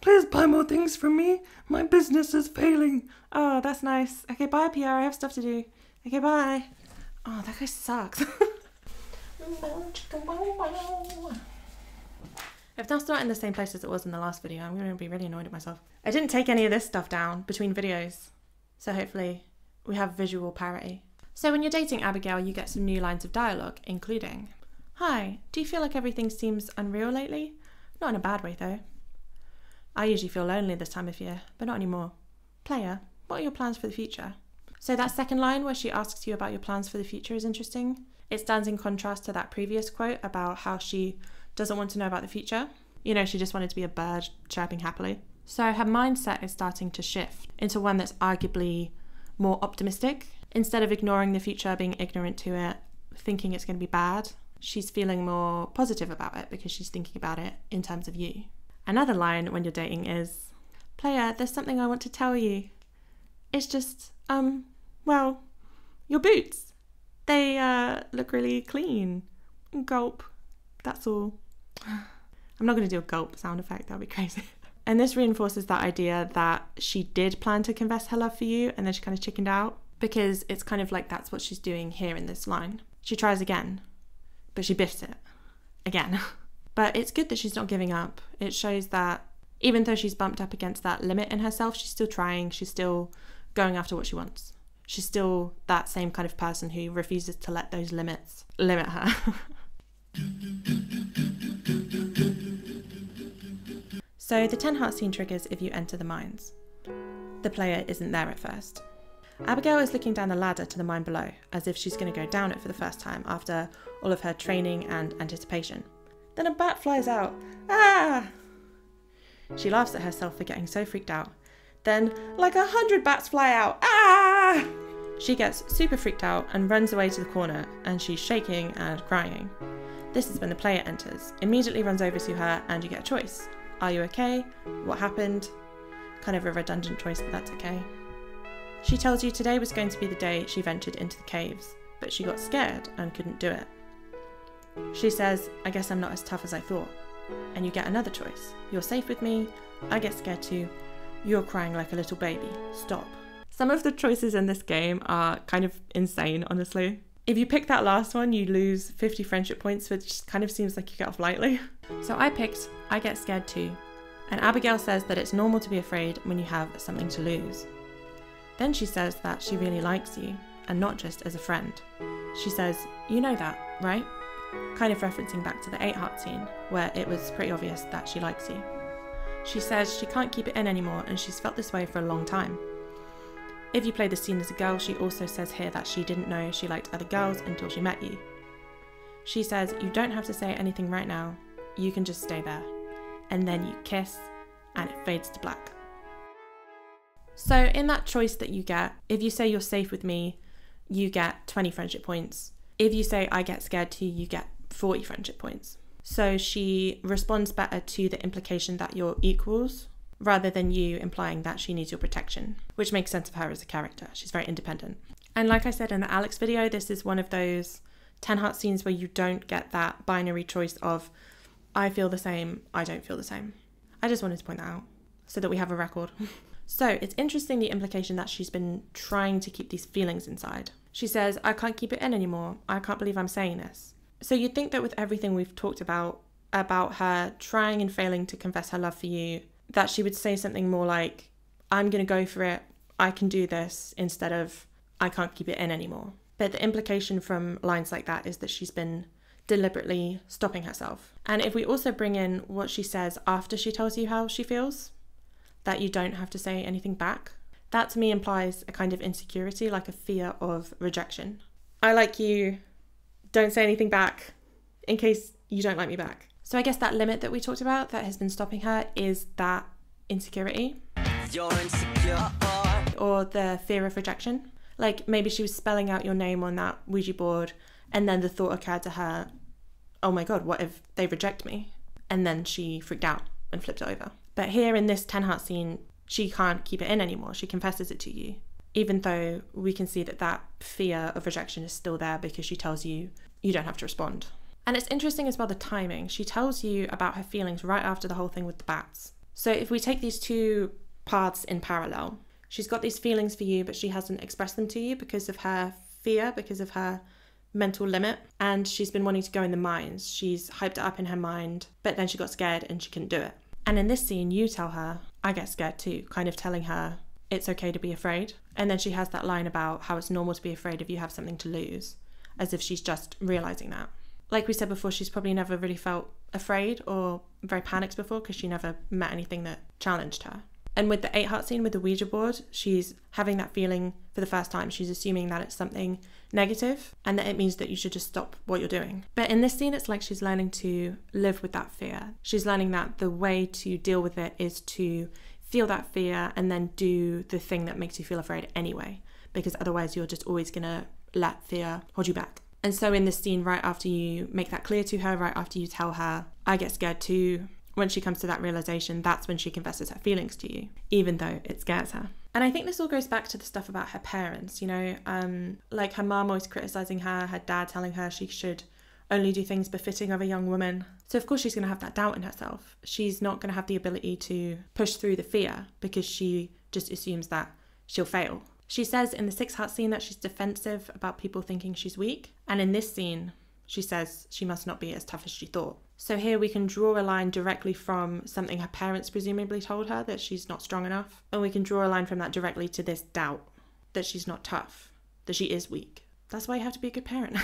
Please buy more things from me. My business is failing. Oh, that's nice. Okay, bye, Pierre. I have stuff to do. Okay, bye. Oh, that guy sucks. If that's not in the same place as it was in the last video, I'm going to be really annoyed at myself. I didn't take any of this stuff down between videos, so hopefully we have visual parity. So when you're dating Abigail, you get some new lines of dialogue, including, "Hi, do you feel like everything seems unreal lately? Not in a bad way, though. I usually feel lonely this time of year, but not anymore. Player, what are your plans for the future?" So that second line where she asks you about your plans for the future is interesting. It stands in contrast to that previous quote about how she doesn't want to know about the future. You know, she just wanted to be a bird chirping happily. So her mindset is starting to shift into one that's arguably more optimistic. Instead of ignoring the future, being ignorant to it, thinking it's going to be bad, she's feeling more positive about it because she's thinking about it in terms of you. Another line when you're dating is, "Player, there's something I want to tell you. It's just, well, your boots. They look really clean. Gulp. That's all." I'm not going to do a gulp sound effect, that would be crazy. And this reinforces that idea that she did plan to confess her love for you and then she kind of chickened out, because it's kind of like that's what she's doing here in this line. She tries again, but she biffs it again. But it's good that she's not giving up. It shows that even though she's bumped up against that limit in herself, she's still trying, she's still going after what she wants. She's still that same kind of person who refuses to let those limits limit her. So the 10 heart scene triggers if you enter the mines. The player isn't there at first. Abigail is looking down the ladder to the mine below, as if she's going to go down it for the first time after all of her training and anticipation. Then a bat flies out. Ah! She laughs at herself for getting so freaked out. Then, like 100 bats fly out. Ah! She gets super freaked out and runs away to the corner, and she's shaking and crying. This is when the player enters, immediately runs over to her, and you get a choice. Are you okay? What happened? Kind of a redundant choice, but that's okay. She tells you today was going to be the day she ventured into the caves, but she got scared and couldn't do it. She says, "I guess I'm not as tough as I thought." And you get another choice. You're safe with me. I get scared too. You're crying like a little baby. Stop. Some of the choices in this game are kind of insane, honestly. If you pick that last one, you lose 50 friendship points, which kind of seems like you get off lightly. So I picked I get scared too. And Abigail says that it's normal to be afraid when you have something to lose. Then she says that she really likes you, and not just as a friend. She says, "You know that, right?" Kind of referencing back to the 8 heart scene, where it was pretty obvious that she likes you. She says she can't keep it in anymore, and she's felt this way for a long time. If you play the scene as a girl, she also says here that she didn't know she liked other girls until she met you. She says you don't have to say anything right now, you can just stay there. And then you kiss, and it fades to black. So in that choice that you get, if you say you're safe with me, you get 20 friendship points. If you say I get scared too, you get 40 friendship points. So she responds better to the implication that you're equals, rather than you implying that she needs your protection, which makes sense of her as a character. She's very independent. And like I said in the Alex video, this is one of those 10 heart scenes where you don't get that binary choice of I feel the same, I don't feel the same. I just wanted to point that out so that we have a record. So it's interesting the implication that she's been trying to keep these feelings inside. She says, "I can't keep it in anymore. I can't believe I'm saying this." So you'd think that with everything we've talked about her trying and failing to confess her love for you, that she would say something more like, I'm going to go for it, I can do this, instead of, I can't keep it in anymore. But the implication from lines like that is that she's been deliberately stopping herself. And if we also bring in what she says after she tells you how she feels, that you don't have to say anything back, that to me implies a kind of insecurity, like a fear of rejection. I like you, don't say anything back in case you don't like me back. So I guess that limit that we talked about that has been stopping her is that insecurity. You're insecure. Or the fear of rejection. Like maybe she was spelling out your name on that Ouija board and then the thought occurred to her, oh my God, what if they reject me? And then she freaked out and flipped it over. But here in this 10 heart scene, she can't keep it in anymore. She confesses it to you, even though we can see that that fear of rejection is still there because she tells you, you don't have to respond. And it's interesting as well, the timing. She tells you about her feelings right after the whole thing with the bats. So if we take these two paths in parallel, she's got these feelings for you, but she hasn't expressed them to you because of her fear, because of her mental limit. And she's been wanting to go in the mines. She's hyped it up in her mind, but then she got scared and she couldn't do it. And in this scene, you tell her, I get scared too, kind of telling her it's okay to be afraid. And then she has that line about how it's normal to be afraid if you have something to lose, as if she's just realizing that. Like we said before, she's probably never really felt afraid or very panicked before because she never met anything that challenged her. And with the 8 heart scene with the Ouija board, she's having that feeling for the first time. She's assuming that it's something negative and that it means that you should just stop what you're doing. But in this scene, it's like she's learning to live with that fear. She's learning that the way to deal with it is to feel that fear and then do the thing that makes you feel afraid anyway, because otherwise you're just always gonna let fear hold you back. And so in this scene, right after you make that clear to her, right after you tell her, I get scared too, when she comes to that realization, that's when she confesses her feelings to you, even though it scares her. And I think this all goes back to the stuff about her parents, you know, like her mum always criticizing her dad telling her she should only do things befitting of a young woman. So of course she's going to have that doubt in herself. She's not going to have the ability to push through the fear because she just assumes that she'll fail. She says in the 6 heart scene that she's defensive about people thinking she's weak. And in this scene, she says she must not be as tough as she thought. So here we can draw a line directly from something her parents presumably told her, that she's not strong enough. And we can draw a line from that directly to this doubt that she's not tough, that she is weak. That's why you have to be a good parent.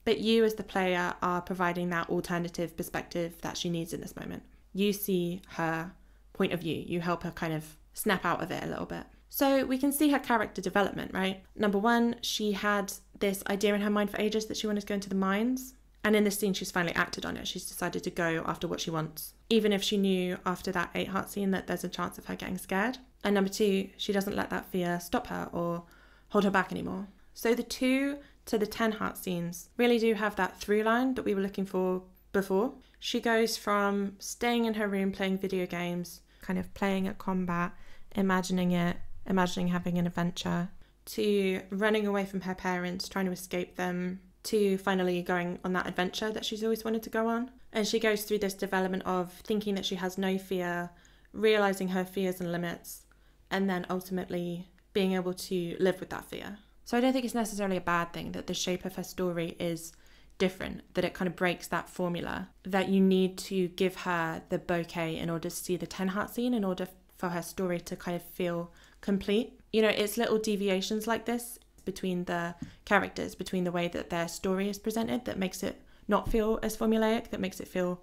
But you as the player are providing that alternative perspective that she needs in this moment. You see her point of view. You help her kind of snap out of it a little bit. So we can see her character development, right? Number 1, she had this idea in her mind for ages that she wanted to go into the mines. And in this scene, she's finally acted on it. She's decided to go after what she wants, even if she knew after that 8 heart scene that there's a chance of her getting scared. And number 2, she doesn't let that fear stop her or hold her back anymore. So the 2 to the 10 heart scenes really do have that through line that we were looking for before. She goes from staying in her room playing video games, kind of playing at combat, imagining having an adventure, to running away from her parents, trying to escape them, to finally going on that adventure that she's always wanted to go on. And she goes through this development of thinking that she has no fear, realizing her fears and limits, and then ultimately being able to live with that fear. So I don't think it's necessarily a bad thing that the shape of her story is different, that it kind of breaks that formula, that you need to give her the bouquet in order to see the 10 heart scene, in order for her story to kind of feel complete. You know, it's little deviations like this between the characters, between the way that their story is presented, that makes it not feel as formulaic, that makes it feel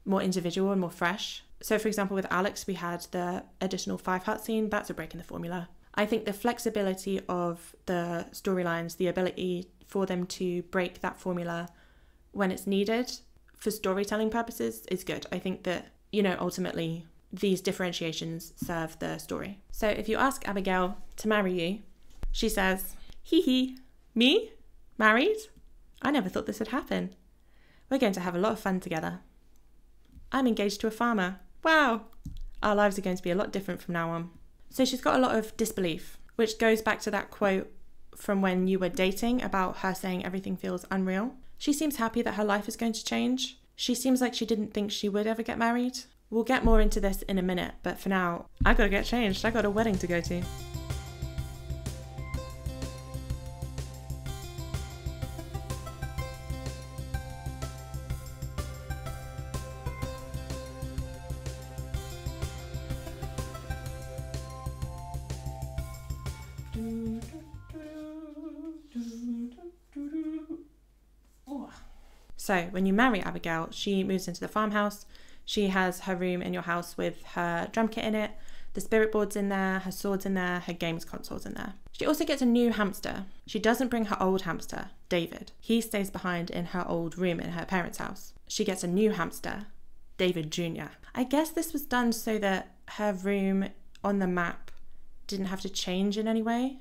more individual and more fresh. So for example, with Alex, we had the additional 5 heart scene. That's a break in the formula. I think the flexibility of the storylines, the ability for them to break that formula when it's needed for storytelling purposes is good. I think that, you know, ultimately these differentiations serve the story. So if you ask Abigail to marry you, she says, hee hee, me? Married? I never thought this would happen. We're going to have a lot of fun together. I'm engaged to a farmer. Wow! Our lives are going to be a lot different from now on. So she's got a lot of disbelief, which goes back to that quote from when you were dating about her saying everything feels unreal. She seems happy that her life is going to change. She seems like she didn't think she would ever get married. We'll get more into this in a minute, but for now, I gotta get changed. I got a wedding to go to. So when you marry Abigail, she moves into the farmhouse. She has her room in your house with her drum kit in it, the spirit board's in there, her sword's in there, her games console's in there. She also gets a new hamster. She doesn't bring her old hamster, David. He stays behind in her old room in her parents' house. She gets a new hamster, David Jr. I guess this was done so that her room on the map didn't have to change in any way.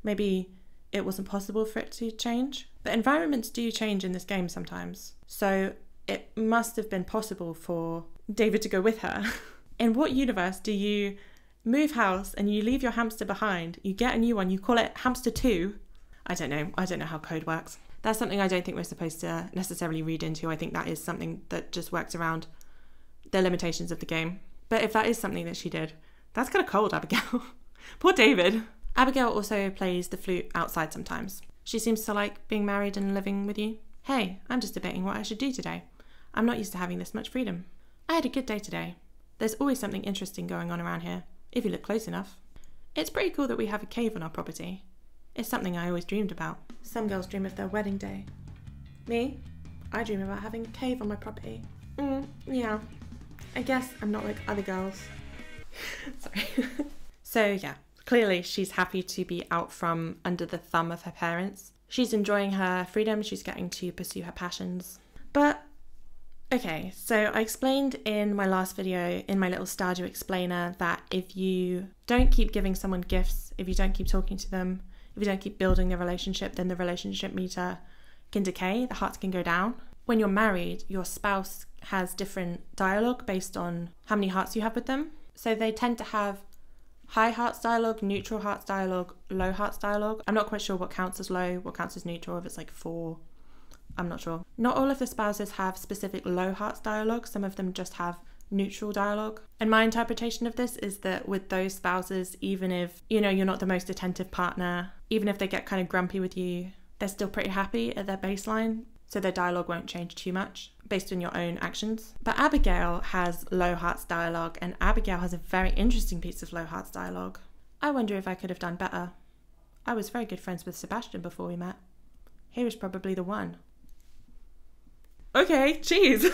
Maybe it wasn't possible for it to change. But environments do change in this game sometimes. So it must have been possible for David to go with her. In what universe do you move house and you leave your hamster behind, you get a new one, you call it hamster 2? I don't know how code works. That's something I don't think we're supposed to necessarily read into. I think that is something that just works around the limitations of the game. But if that is something that she did, that's kind of cold, Abigail. Poor David. Abigail also plays the flute outside sometimes. She seems to like being married and living with you. Hey, I'm just debating what I should do today. I'm not used to having this much freedom. I had a good day today. There's always something interesting going on around here, if you look close enough. It's pretty cool that we have a cave on our property. It's something I always dreamed about. Some girls dream of their wedding day. Me? I dream about having a cave on my property. Yeah. I guess I'm not like other girls. Sorry. So yeah, clearly she's happy to be out from under the thumb of her parents. She's enjoying her freedom, she's getting to pursue her passions. But, okay, so I explained in my last video, in my little stardew explainer, that if you don't keep giving someone gifts, if you don't keep talking to them, if you don't keep building the relationship, then the relationship meter can decay, the hearts can go down. When you're married, your spouse has different dialogue based on how many hearts you have with them. So they tend to have high hearts dialogue, neutral hearts dialogue, low hearts dialogue. I'm not quite sure what counts as low, what counts as neutral, if it's like 4. I'm not sure. Not all of the spouses have specific low hearts dialogue. Some of them just have neutral dialogue. And my interpretation of this is that with those spouses, even if, you know, you're not the most attentive partner, even if they get kind of grumpy with you, they're still pretty happy at their baseline. So their dialogue won't change too much based on your own actions. But Abigail has low hearts dialogue, and Abigail has a very interesting piece of low hearts dialogue. I wonder if I could have done better. I was very good friends with Sebastian before we met. He was probably the one. Okay, jeez.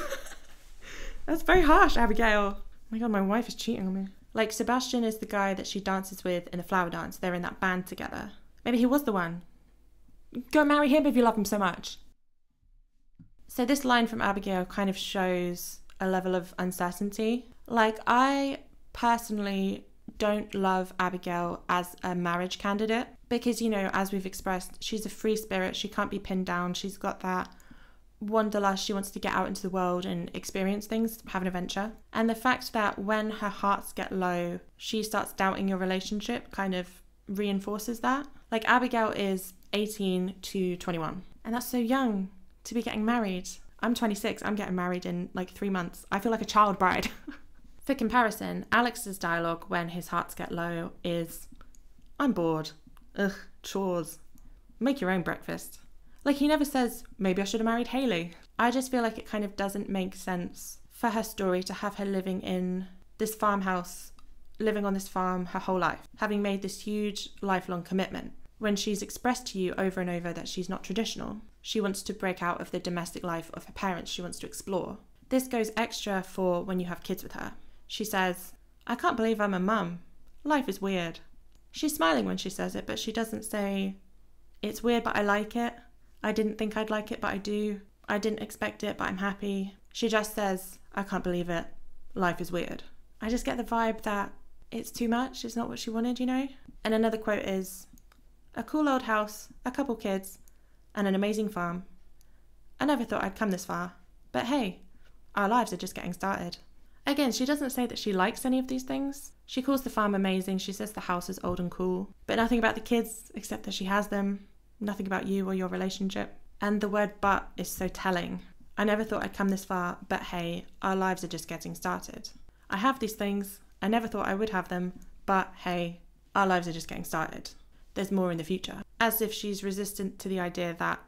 That's very harsh, Abigail. Oh my god, my wife is cheating on me. Like, Sebastian is the guy that she dances with in the flower dance. They're in that band together. Maybe he was the one. Go marry him if you love him so much. So this line from Abigail kind of shows a level of uncertainty. Like, I personally don't love Abigail as a marriage candidate because, you know, as we've expressed, she's a free spirit. She can't be pinned down. She's got that wanderlust. She wants to get out into the world and experience things, have an adventure. And the fact that when her hearts get low, she starts doubting your relationship kind of reinforces that. Like, Abigail is 18 to 21, and that's so young to be getting married. I'm 26, I'm getting married in like 3 months. I feel like a child bride. For comparison, Alex's dialogue when his hearts get low is, I'm bored. Ugh, chores. Make your own breakfast. Like, he never says, maybe I should have married Haley. I just feel like it kind of doesn't make sense for her story to have her living in this farmhouse, living on this farm her whole life, having made this huge lifelong commitment, when she's expressed to you over and over that she's not traditional. She wants to break out of the domestic life of her parents. She wants to explore. This goes extra for when you have kids with her. She says, I can't believe I'm a mum. Life is weird. She's smiling when she says it, but she doesn't say, it's weird, but I like it. I didn't think I'd like it, but I do. I didn't expect it, but I'm happy. She just says, I can't believe it. Life is weird. I just get the vibe that it's too much. It's not what she wanted, you know? And another quote is, a cool old house, a couple kids, and an amazing farm. I never thought I'd come this far. But hey, our lives are just getting started. Again, she doesn't say that she likes any of these things. She calls the farm amazing. She says the house is old and cool. But nothing about the kids, except that she has them. Nothing about you or your relationship. And the word but is so telling. I never thought I'd come this far, but hey, our lives are just getting started. I have these things. I never thought I would have them, but hey, our lives are just getting started. There's more in the future. As if she's resistant to the idea that,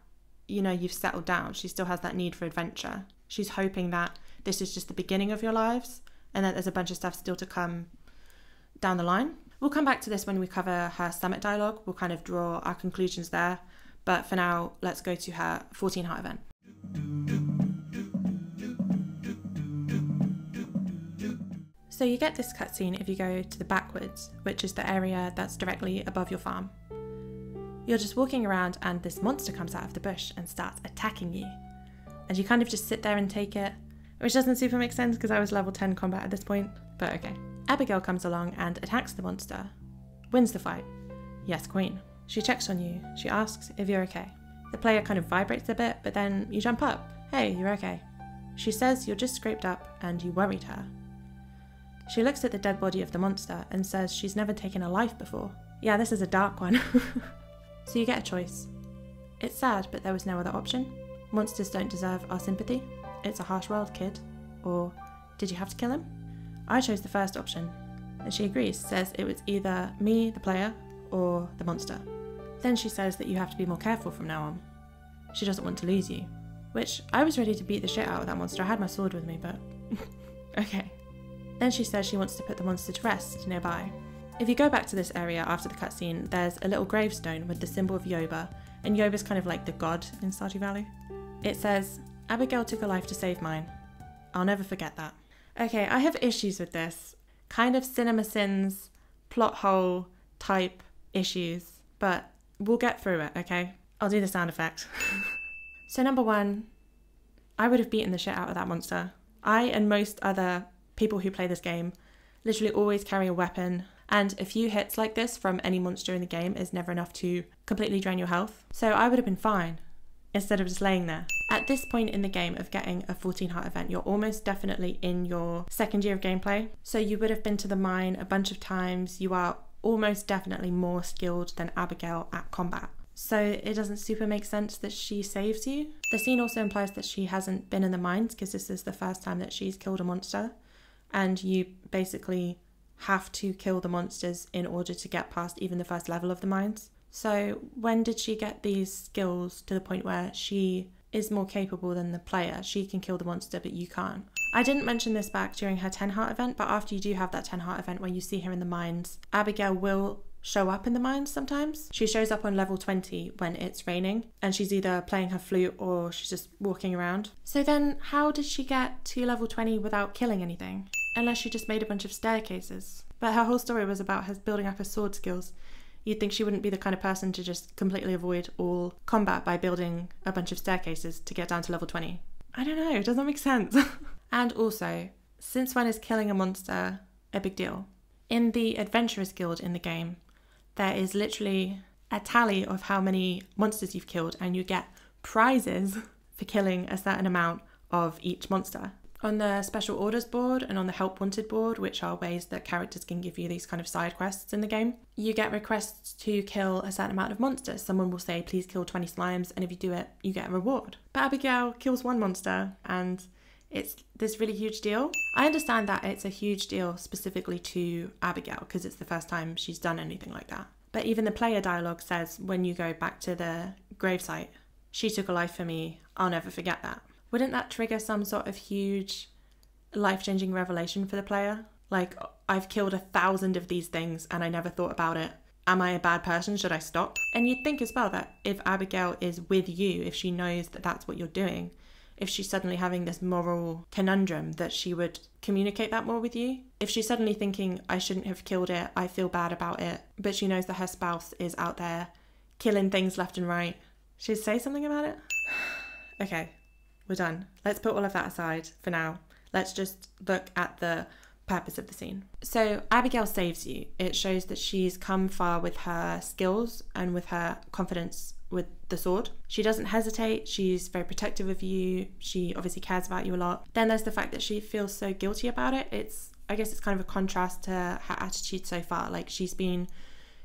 you know, you've settled down. She still has that need for adventure. She's hoping that this is just the beginning of your lives and that there's a bunch of stuff still to come down the line. We'll come back to this when we cover her summit dialogue. We'll kind of draw our conclusions there. But for now, let's go to her 14 heart event. So you get this cutscene if you go to the backwoods, which is the area that's directly above your farm. You're just walking around and this monster comes out of the bush and starts attacking you. And you kind of just sit there and take it, which doesn't super make sense because I was level 10 combat at this point, but okay. Abigail comes along and attacks the monster, wins the fight. Yes, queen. She checks on you, she asks if you're okay. The player kind of vibrates a bit, but then you jump up. Hey, you're okay. She says you're just scraped up and you worried her. She looks at the dead body of the monster and says she's never taken a life before. Yeah, this is a dark one. So you get a choice. It's sad, but there was no other option. Monsters don't deserve our sympathy. It's a harsh world, kid. Or, did you have to kill him? I chose the first option. And she agrees, says it was either me, the player, or the monster. Then she says that you have to be more careful from now on. She doesn't want to lose you. Which, I was ready to beat the shit out of that monster. I had my sword with me, but... okay. Then she says she wants to put the monster to rest nearby. If you go back to this area after the cutscene, there's a little gravestone with the symbol of Yoba, and Yoba's kind of like the god in Stardew Valley. It says, Abigail took a life to save mine. I'll never forget that. Okay, I have issues with this. Kind of CinemaSins, plot hole type issues, but we'll get through it, okay? I'll do the sound effect. So number one, I would have beaten the shit out of that monster. I and most other people who play this game literally always carry a weapon, and a few hits like this from any monster in the game is never enough to completely drain your health. So I would have been fine, instead of just laying there. At this point in the game of getting a 14 heart event, you're almost definitely in your second year of gameplay. So you would have been to the mine a bunch of times. You are almost definitely more skilled than Abigail at combat. So it doesn't super make sense that she saves you. The scene also implies that she hasn't been in the mines because this is the first time that she's killed a monster. And you basically have to kill the monsters in order to get past even the first level of the mines. So when did she get these skills to the point where she is more capable than the player? She can kill the monster, but you can't. I didn't mention this back during her 10 heart event, but after you do have that 10 heart event where you see her in the mines, Abigail will show up in the mines sometimes. She shows up on level 20 when it's raining, and she's either playing her flute or she's just walking around. So then how did she get to level 20 without killing anything? Unless she just made a bunch of staircases. But her whole story was about her building up her sword skills. You'd think she wouldn't be the kind of person to just completely avoid all combat by building a bunch of staircases to get down to level 20. I don't know, it doesn't make sense. And also, since when is killing a monster a big deal? In the Adventurers Guild in the game, there is literally a tally of how many monsters you've killed, and you get prizes for killing a certain amount of each monster. On the special orders board and on the help wanted board, which are ways that characters can give you these kind of side quests in the game, you get requests to kill a certain amount of monsters. Someone will say, please kill 20 slimes, and if you do it, you get a reward. But Abigail kills one monster, and it's this really huge deal. I understand that it's a huge deal specifically to Abigail because it's the first time she's done anything like that. But even the player dialogue says when you go back to the gravesite, she took a life for me, I'll never forget that. Wouldn't that trigger some sort of huge life-changing revelation for the player? Like, I've killed 1,000 of these things and I never thought about it. Am I a bad person? Should I stop? And you'd think as well that if Abigail is with you, if she knows that that's what you're doing, if she's suddenly having this moral conundrum, that she would communicate that more with you. If she's suddenly thinking, I shouldn't have killed it, I feel bad about it, but she knows that her spouse is out there killing things left and right, she'd say something about it? Okay, we're done. Let's put all of that aside for now. Let's just look at the purpose of the scene. So Abigail saves you. It shows that she's come far with her skills and with her confidence with the sword. She doesn't hesitate. She's very protective of you. She obviously cares about you a lot. Then there's the fact that she feels so guilty about it. I guess it's kind of a contrast to her attitude so far. Like, she's been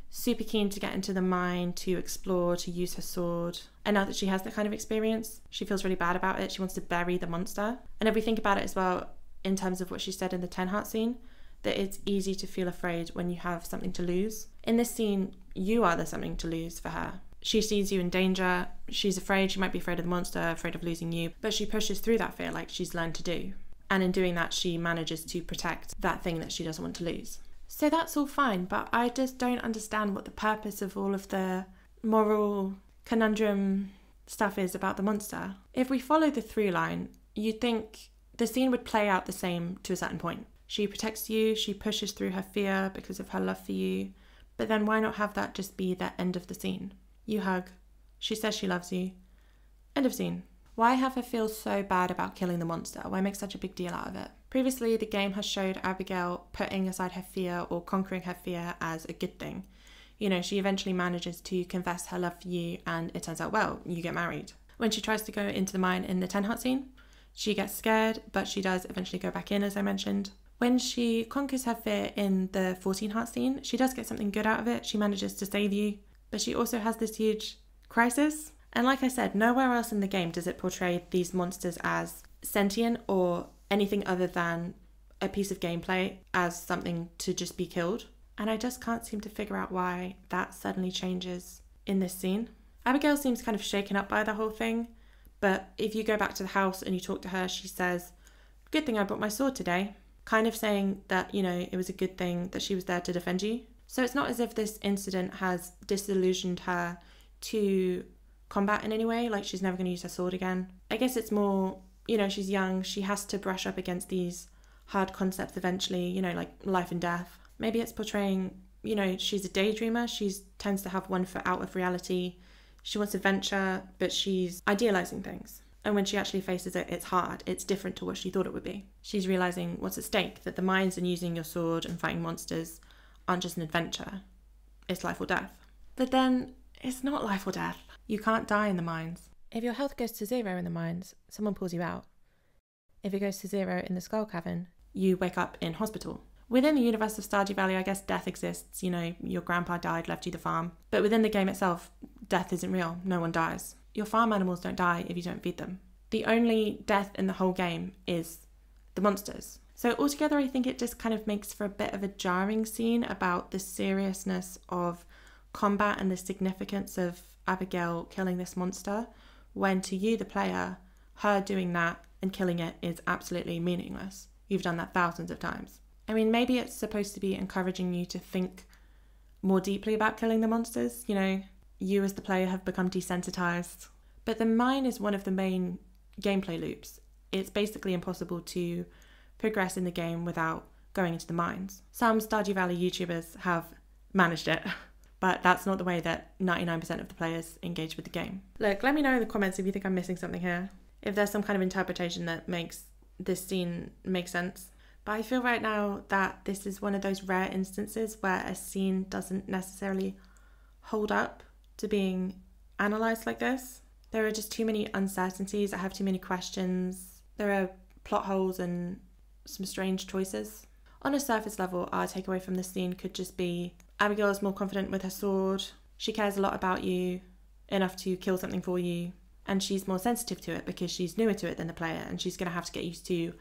super keen to get into the mine, to explore, to use her sword. And now that she has that kind of experience, she feels really bad about it. She wants to bury the monster. And if we think about it as well, in terms of what she said in the 10 heart scene, that it's easy to feel afraid when you have something to lose. In this scene, you are the something to lose for her. She sees you in danger, she's afraid, she might be afraid of the monster, afraid of losing you, but she pushes through that fear like she's learned to do. And in doing that, she manages to protect that thing that she doesn't want to lose. So that's all fine, but I just don't understand what the purpose of all of the moral conundrum stuff is about the monster. If we follow the through line, you'd think the scene would play out the same to a certain point. She protects you, she pushes through her fear because of her love for you. But then why not have that just be the end of the scene? You hug, she says she loves you. End of scene. Why have her feel so bad about killing the monster? Why make such a big deal out of it? Previously, the game has showed Abigail putting aside her fear or conquering her fear as a good thing. You know, she eventually manages to confess her love for you and it turns out well, you get married. When she tries to go into the mine in the 10 heart scene, she gets scared, but she does eventually go back in, as I mentioned. When she conquers her fear in the 14 heart scene, she does get something good out of it. She manages to save you, but she also has this huge crisis. And like I said, nowhere else in the game does it portray these monsters as sentient or anything other than a piece of gameplay as something to just be killed. And I just can't seem to figure out why that suddenly changes in this scene. Abigail seems kind of shaken up by the whole thing, but if you go back to the house and you talk to her, she says, "Good thing I brought my sword today." Kind of saying that, you know, it was a good thing that she was there to defend you. So it's not as if this incident has disillusioned her to combat in any way, like she's never going to use her sword again. I guess it's more, you know, she's young, she has to brush up against these hard concepts eventually, you know, like life and death. Maybe it's portraying, you know, she's a daydreamer, she tends to have one foot out of reality. She wants adventure, but she's idealizing things. And when she actually faces it, it's hard. It's different to what she thought it would be. She's realizing what's at stake, that the mines and using your sword and fighting monsters aren't just an adventure. It's life or death. But then, it's not life or death. You can't die in the mines. If your health goes to 0 in the mines, someone pulls you out. If it goes to 0 in the Skull Cavern, you wake up in hospital. Within the universe of Stardew Valley, I guess death exists. You know, your grandpa died, left you the farm. But within the game itself, death isn't real. No one dies. Your farm animals don't die if you don't feed them. The only death in the whole game is the monsters. So altogether, I think it just kind of makes for a bit of a jarring scene about the seriousness of combat and the significance of Abigail killing this monster, when to you, the player, her doing that and killing it is absolutely meaningless. You've done that thousands of times. I mean, maybe it's supposed to be encouraging you to think more deeply about killing the monsters. You know, you as the player have become desensitized. But the mine is one of the main gameplay loops. It's basically impossible to progress in the game without going into the mines. Some Stardew Valley YouTubers have managed it, but that's not the way that 99% of the players engage with the game. Look, let me know in the comments if you think I'm missing something here, if there's some kind of interpretation that makes this scene make sense. But I feel right now that this is one of those rare instances where a scene doesn't necessarily hold up to being analysed like this. There are just too many uncertainties, I have too many questions, there are plot holes and some strange choices. On a surface level, our takeaway from this scene could just be Abigail is more confident with her sword, she cares a lot about you, enough to kill something for you, and she's more sensitive to it because she's newer to it than the player and she's going to have to get used to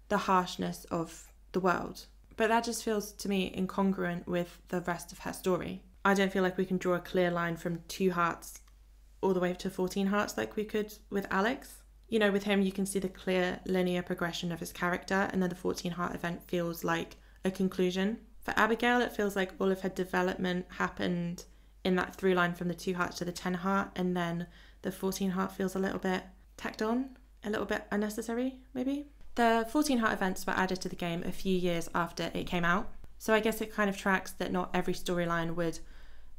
the harshness of the world. But that just feels to me incongruent with the rest of her story. I don't feel like we can draw a clear line from 2 hearts all the way to 14 hearts like we could with Alex. You know, with him you can see the clear linear progression of his character, and then the 14 heart event feels like a conclusion. For Abigail, it feels like all of her development happened in that through line from the 2 hearts to the 10 heart, and then the 14 heart feels a little bit tacked on, a little bit unnecessary maybe. The 14 heart events were added to the game a few years after it came out, so I guess it kind of tracks that not every storyline would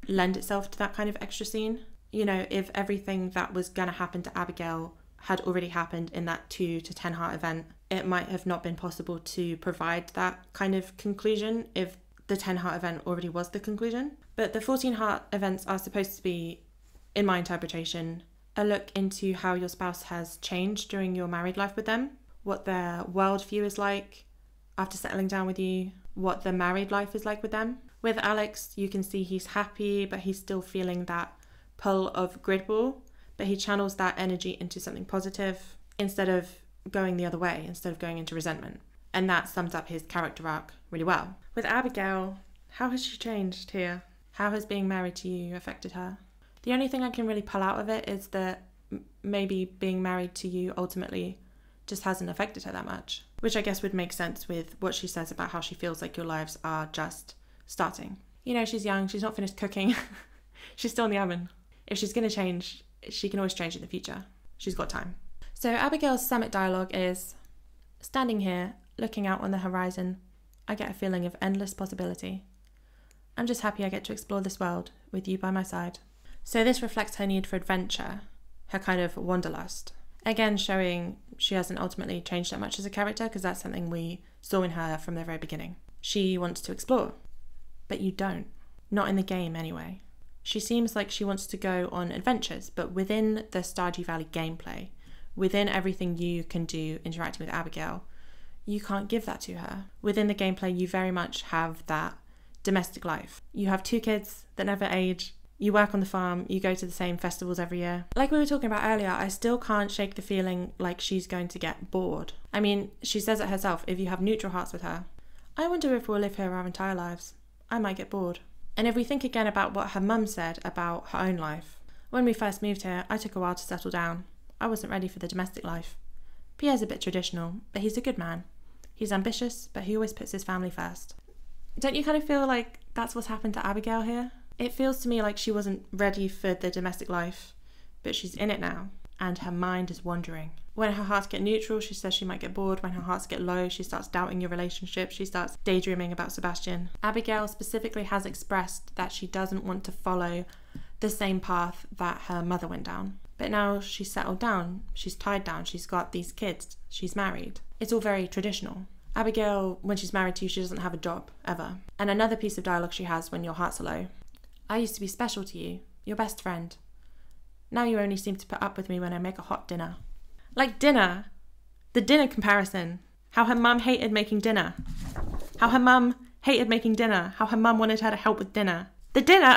lend itself to that kind of extra scene. You know, if everything that was going to happen to Abigail had already happened in that 2 to 10 heart event, it might have not been possible to provide that kind of conclusion if the 10 heart event already was the conclusion. But the 14 heart events are supposed to be, in my interpretation, a look into how your spouse has changed during your married life with them, what their worldview is like after settling down with you, what the married life is like with them. With Alex, you can see he's happy, but he's still feeling that pull of Gridball, but he channels that energy into something positive instead of going the other way, instead of going into resentment. And that sums up his character arc really well. With Abigail, how has she changed here? How has being married to you affected her? The only thing I can really pull out of it is that maybe being married to you ultimately just hasn't affected her that much, which I guess would make sense with what she says about how she feels like your lives are just starting. You know, she's young, she's not finished cooking, she's still in the oven. If she's going to change, she can always change in the future. She's got time. So Abigail's summit dialogue is, standing here, looking out on the horizon, I get a feeling of endless possibility. I'm just happy I get to explore this world with you by my side. So this reflects her need for adventure, her kind of wanderlust. Again, showing she hasn't ultimately changed that much as a character, because that's something we saw in her from the very beginning. She wants to explore, but you don't. Not in the game anyway. She seems like she wants to go on adventures, but within the Stardew Valley gameplay, within everything you can do interacting with Abigail, you can't give that to her. Within the gameplay, you very much have that domestic life. You have 2 kids that never age, you work on the farm, you go to the same festivals every year. Like we were talking about earlier, I still can't shake the feeling like she's going to get bored. I mean, she says it herself, if you have neutral hearts with her, I wonder if we'll live here our entire lives. I might get bored. And if we think again about what her mum said about her own life, when we first moved here, I took a while to settle down. I wasn't ready for the domestic life. Pierre's a bit traditional, but he's a good man. He's ambitious, but he always puts his family first. Don't you kind of feel like that's what's happened to Abigail here? It feels to me like she wasn't ready for the domestic life, but she's in it now, and her mind is wandering. When her hearts get neutral, she says she might get bored. When her hearts get low, she starts doubting your relationship. She starts daydreaming about Sebastian. Abigail specifically has expressed that she doesn't want to follow the same path that her mother went down. But now she's settled down, she's tied down, she's got these kids, she's married. It's all very traditional. Abigail, when she's married to you, she doesn't have a job, ever. And another piece of dialogue she has when your hearts are low. I used to be special to you, your best friend. Now you only seem to put up with me when I make a hot dinner. Like dinner! The dinner comparison. How her mum hated making dinner. How her mum hated making dinner. How her mum wanted her to help with dinner. The dinner!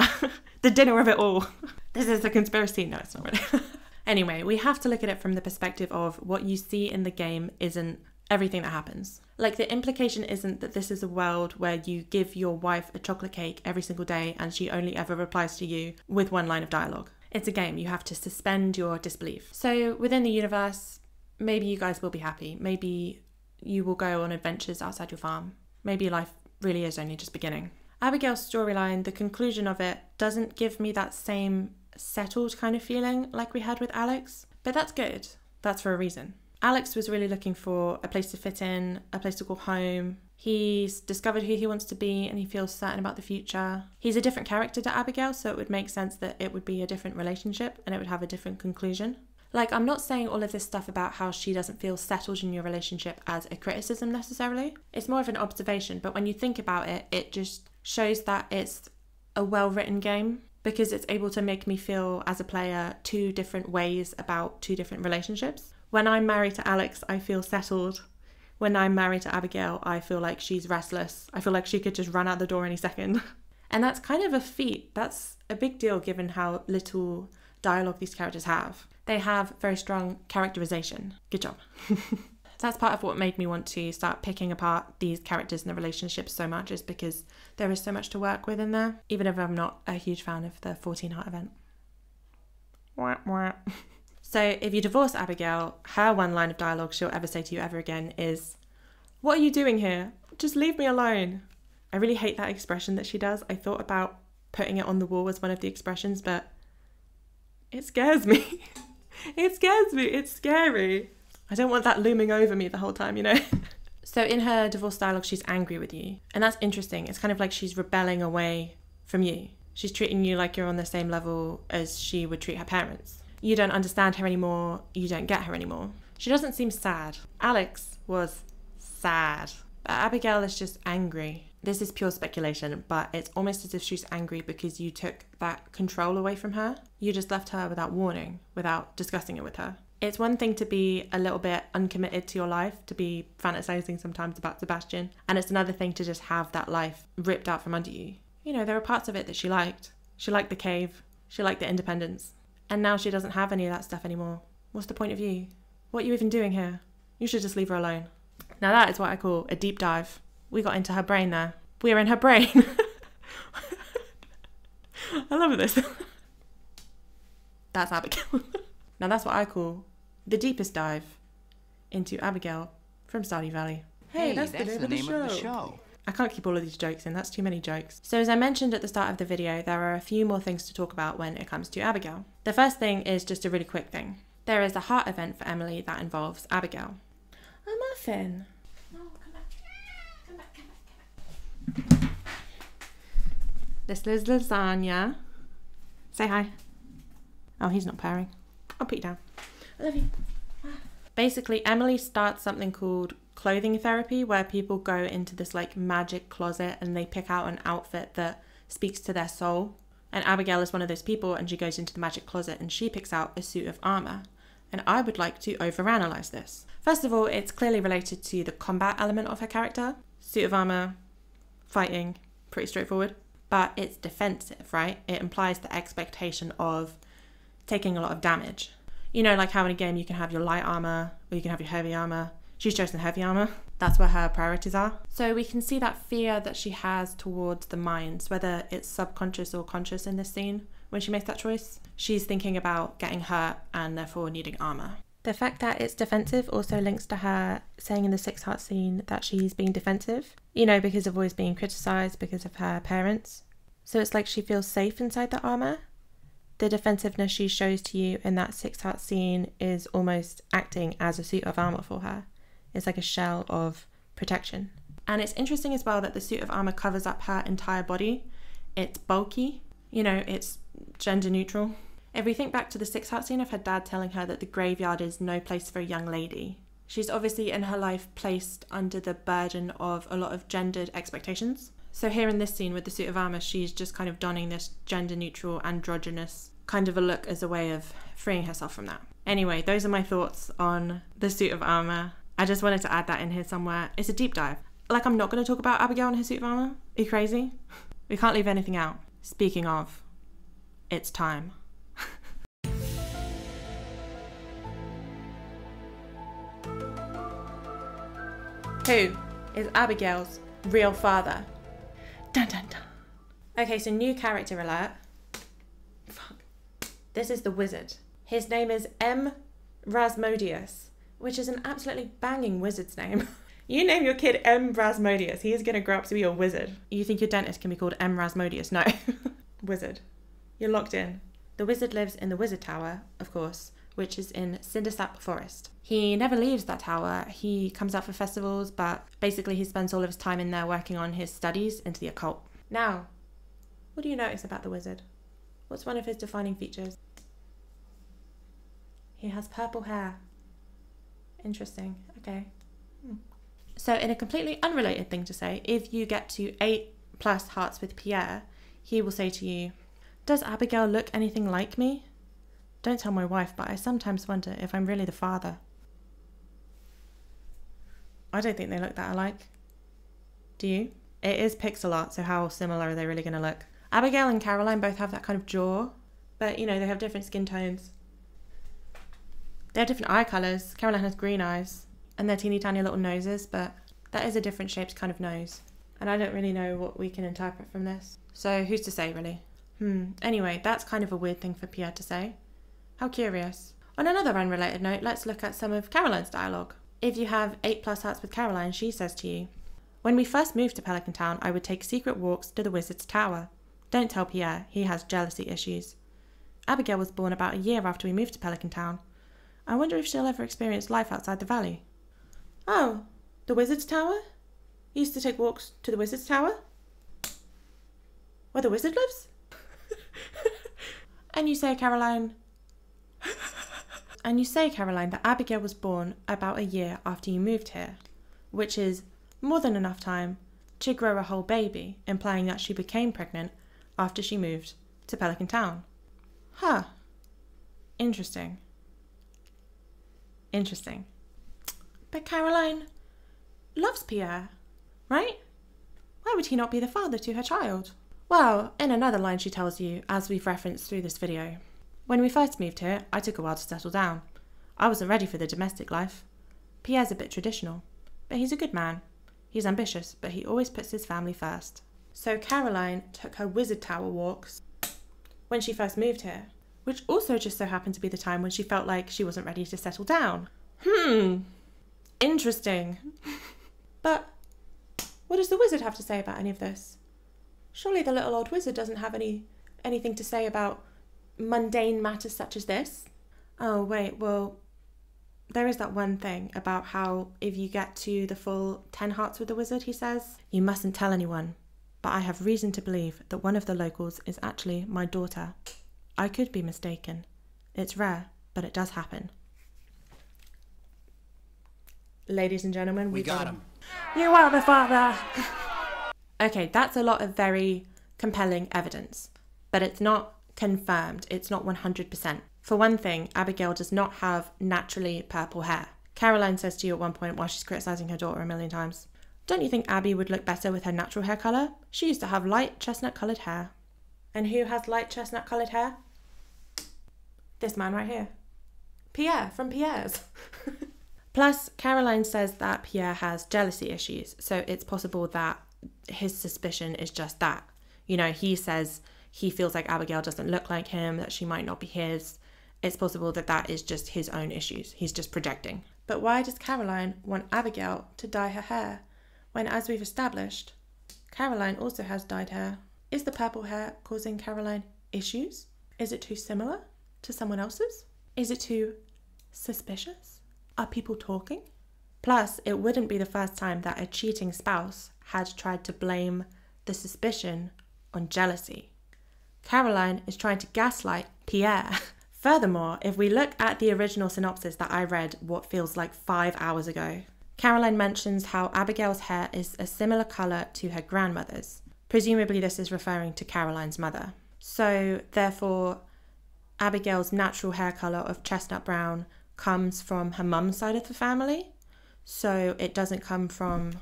The dinner of it all. This is a conspiracy. No, it's not really. Anyway, we have to look at it from the perspective of what you see in the game isn't everything that happens. Like, the implication isn't that this is a world where you give your wife a chocolate cake every single day and she only ever replies to you with 1 line of dialogue. It's a game. You have to suspend your disbelief. So within the universe, maybe you guys will be happy. Maybe you will go on adventures outside your farm. Maybe life really is only just beginning. Abigail's storyline, the conclusion of it, doesn't give me that same settled kind of feeling like we had with Alex. But that's good. That's for a reason. Alex was really looking for a place to fit in, a place to call home. He's discovered who he wants to be and he feels certain about the future. He's a different character to Abigail, so it would make sense that it would be a different relationship and it would have a different conclusion. Like, I'm not saying all of this stuff about how she doesn't feel settled in your relationship as a criticism necessarily. It's more of an observation, but when you think about it, it just shows that it's a well-written game because it's able to make me feel as a player 2 different ways about 2 different relationships. When I'm married to Alex, I feel settled. When I'm married to Abigail, I feel like she's restless. I feel like she could just run out the door any second. And that's kind of a feat. That's a big deal given how little dialogue these characters have. They have very strong characterization. Good job. That's part of what made me want to start picking apart these characters and the relationships so much, is because there is so much to work with in there, even if I'm not a huge fan of the 14 heart event. Wah, wah. So if you divorce Abigail, her 1 line of dialogue she'll ever say to you ever again is, "What are you doing here? Just leave me alone." I really hate that expression that she does. I thought about putting it on the wall as one of the expressions, but it scares me. It scares me. It's scary. I don't want that looming over me the whole time, you know? So in her divorce dialogue, she's angry with you. And that's interesting. It's kind of like she's rebelling away from you. She's treating you like you're on the same level as she would treat her parents. You don't understand her anymore. You don't get her anymore. She doesn't seem sad. Alex was sad. But Abigail is just angry. This is pure speculation, but it's almost as if she's angry because you took that control away from her. You just left her without warning, without discussing it with her. It's one thing to be a little bit uncommitted to your life, to be fantasizing sometimes about Sebastian, and it's another thing to just have that life ripped out from under you. You know, there were parts of it that she liked. She liked the cave. She liked the independence. And now she doesn't have any of that stuff anymore. What's the point of you? What are you even doing here? You should just leave her alone. Now that is what I call a deep dive. We got into her brain there. We are in her brain. I love this. That's Abigail. Now that's what I call the deepest dive into Abigail from Stardew Valley. Hey, that's the name of the show. I can't keep all of these jokes in, that's too many jokes. So as I mentioned at the start of the video, there are a few more things to talk about when it comes to Abigail. The first thing is just a really quick thing. There is a heart event for Emily that involves Abigail. A muffin. Oh, come back. Come back, come back, come back. This is lasagna. Say hi. Oh, he's not purring. I'll put you down. I love you. Basically, Emily starts something called clothing therapy, where people go into this like magic closet and they pick out an outfit that speaks to their soul. And Abigail is one of those people, and she goes into the magic closet and she picks out a suit of armor. And I would like to overanalyze this. First of all, it's clearly related to the combat element of her character. Suit of armor, fighting, pretty straightforward. But it's defensive, right? It implies the expectation of taking a lot of damage. You know, like how in a game you can have your light armor or you can have your heavy armor. She's chosen heavy armor. That's where her priorities are. So we can see that fear that she has towards the mines, whether it's subconscious or conscious in this scene. When she makes that choice, she's thinking about getting hurt and therefore needing armor. The fact that it's defensive also links to her saying in the Six Hearts scene that she's being defensive, you know, because of always being criticised because of her parents. So it's like she feels safe inside the armour. The defensiveness she shows to you in that Six Hearts scene is almost acting as a suit of armour for her. It's like a shell of protection. And it's interesting as well that the suit of armour covers up her entire body. It's bulky, you know, it's gender neutral. If we think back to the Six Hearts scene of her dad telling her that the graveyard is no place for a young lady, she's obviously in her life placed under the burden of a lot of gendered expectations. So here in this scene with the suit of armour, she's just kind of donning this gender neutral, androgynous kind of a look as a way of freeing herself from that. Anyway, those are my thoughts on the suit of armour. I just wanted to add that in here somewhere. It's a deep dive. Like, I'm not going to talk about Abigail and her suit of armour. Are you crazy? We can't leave anything out. Speaking of, it's time. Who is Abigail's real father? Dun dun dun. Okay, so new character alert. Fuck. This is the wizard. His name is M. Rasmodius, which is an absolutely banging wizard's name. You name your kid M. Rasmodius, he is going to grow up to be a wizard. You think your dentist can be called M. Rasmodius? No. Wizard. You're locked in. The wizard lives in the wizard tower, of course, which is in Cindersap Forest. He never leaves that tower. He comes out for festivals, but basically he spends all of his time in there working on his studies into the occult. Now, what do you notice about the wizard? What's one of his defining features? He has purple hair. Interesting. Okay. So in a completely unrelated thing to say, if you get to 8+ hearts with Pierre, he will say to you, "Does Abigail look anything like me? Don't tell my wife, but I sometimes wonder if I'm really the father." I don't think they look that alike. Do you? It is pixel art, so how similar are they really going to look? Abigail and Caroline both have that kind of jaw, but you know, they have different skin tones. They have different eye colours. Caroline has green eyes and their teeny tiny little noses, but that is a different shaped kind of nose. And I don't really know what we can interpret from this. So who's to say, really? Anyway, that's kind of a weird thing for Pierre to say. How curious. On another unrelated note, let's look at some of Caroline's dialogue. If you have 8+ hearts with Caroline, she says to you, "When we first moved to Pelican Town, I would take secret walks to the Wizard's Tower. Don't tell Pierre, he has jealousy issues. Abigail was born about a year after we moved to Pelican Town. I wonder if she'll ever experience life outside the valley." Oh, the Wizard's Tower? You used to take walks to the Wizard's Tower? Where the wizard lives? And you say, Caroline, that Abigail was born about a year after you moved here, which is more than enough time to grow a whole baby, implying that she became pregnant after she moved to Pelican Town. Huh. Interesting. But Caroline loves Pierre, right? Why would he not be the father to her child? Well, in another line she tells you, as we've referenced through this video, "When we first moved here, I took a while to settle down. I wasn't ready for the domestic life. Pierre's a bit traditional, but he's a good man. He's ambitious, but he always puts his family first." So Caroline took her Wizard Tower walks when she first moved here, which also just so happened to be the time when she felt like she wasn't ready to settle down. Interesting. But what does the wizard have to say about any of this? Surely the little old wizard doesn't have anything to say about mundane matters such as this? Oh, wait, well, there is that one thing about how if you get to the full 10 hearts with the wizard, he says, "You mustn't tell anyone. but I have reason to believe that one of the locals is actually my daughter. I could be mistaken. It's rare, but it does happen. Ladies and gentlemen, we got him. You are the father! Okay, that's a lot of very compelling evidence, but it's not confirmed. It's not 100%. For one thing, Abigail does not have naturally purple hair. Caroline says to you at one point while she's criticising her daughter a million times, "Don't you think Abby would look better with her natural hair colour? She used to have light chestnut coloured hair." And who has light chestnut coloured hair? This man right here. Pierre from Pierre's. Plus, Caroline says that Pierre has jealousy issues, so it's possible that his suspicion is just that. You know, he says he feels like Abigail doesn't look like him, that she might not be his. It's possible that that is just his own issues. He's just projecting. But why does Caroline want Abigail to dye her hair when, as we've established, Caroline also has dyed hair? Is the purple hair causing Caroline issues? Is it too similar to someone else's? Is it too suspicious? Are people talking? Plus, it wouldn't be the first time that a cheating spouse had tried to blame the suspicion on jealousy. Caroline is trying to gaslight Pierre. Furthermore, if we look at the original synopsis that I read what feels like 5 hours ago, Caroline mentions how Abigail's hair is a similar colour to her grandmother's. Presumably this is referring to Caroline's mother. So, therefore, Abigail's natural hair colour of chestnut brown comes from her mum's side of the family. So it doesn't come from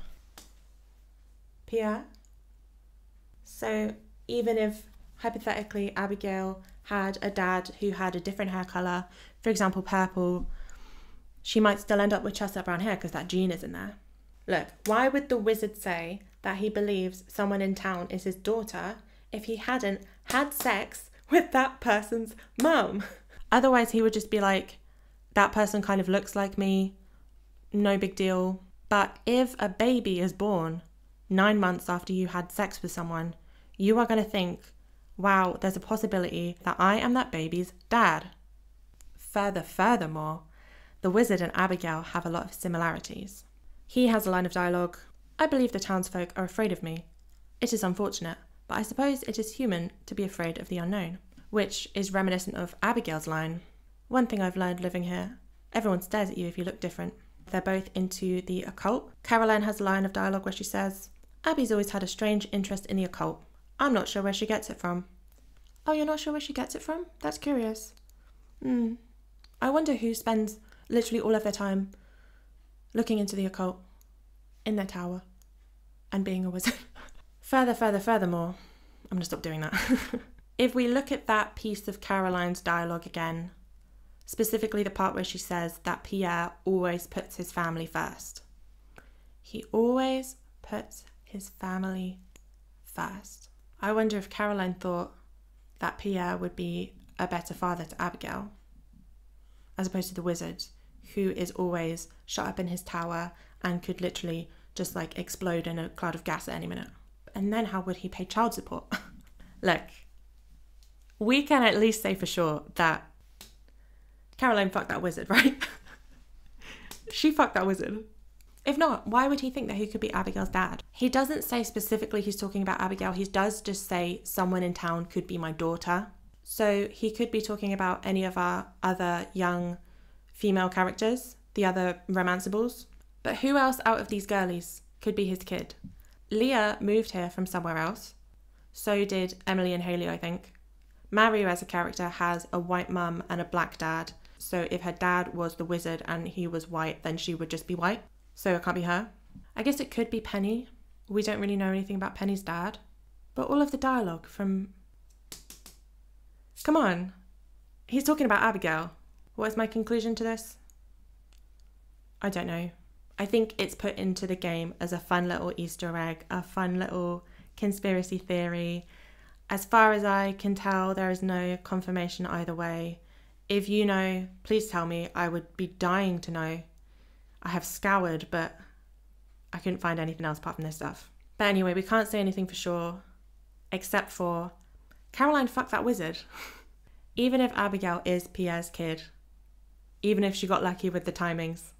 Pierre. So even if, hypothetically, Abigail had a dad who had a different hair colour, for example, purple, she might still end up with chestnut brown hair because that gene is in there. Look, why would the wizard say that he believes someone in town is his daughter if he hadn't had sex with that person's mum? Otherwise, he would just be like, that person kind of looks like me, no big deal. But if a baby is born 9 months after you had sex with someone, you are going to think, wow, there's a possibility that I am that baby's dad. Furthermore, the wizard and Abigail have a lot of similarities. He has a line of dialogue, "I believe the townsfolk are afraid of me. It is unfortunate, but I suppose it is human to be afraid of the unknown," which is reminiscent of Abigail's line, "One thing I've learned living here, everyone stares at you if you look different." They're both into the occult. Caroline has a line of dialogue where she says, "Abby's always had a strange interest in the occult. I'm not sure where she gets it from." Oh, you're not sure where she gets it from? That's curious. I wonder who spends literally all of their time looking into the occult in their tower and being a wizard. Furthermore, I'm going to stop doing that. If we look at that piece of Caroline's dialogue again, specifically the part where she says that Pierre always puts his family first. He always puts his family first. I wonder if Caroline thought that Pierre would be a better father to Abigail, as opposed to the wizard, who is always shut up in his tower and could literally just like explode in a cloud of gas at any minute. And then how would he pay child support? Look, we can at least say for sure that Caroline fucked that wizard, right? She fucked that wizard. If not, why would he think that he could be Abigail's dad? He doesn't say specifically he's talking about Abigail. He does just say someone in town could be my daughter. So he could be talking about any of our other young female characters, the other romanceables. But who else out of these girlies could be his kid? Leah moved here from somewhere else. So did Emily and Haley, I think. Mario as a character has a white mum and a black dad. So if her dad was the wizard and he was white, then she would just be white. So it can't be her. I guess it could be Penny. We don't really know anything about Penny's dad. But all of the dialogue from... Come on. He's talking about Abigail. What is my conclusion to this? I don't know. I think it's put into the game as a fun little Easter egg, a fun little conspiracy theory. As far as I can tell, there is no confirmation either way. If you know, please tell me. I would be dying to know. I have scoured, but I couldn't find anything else apart from this stuff. But anyway, we can't say anything for sure, except for Caroline fucked that wizard. Even if Abigail is Pierre's kid, even if she got lucky with the timings,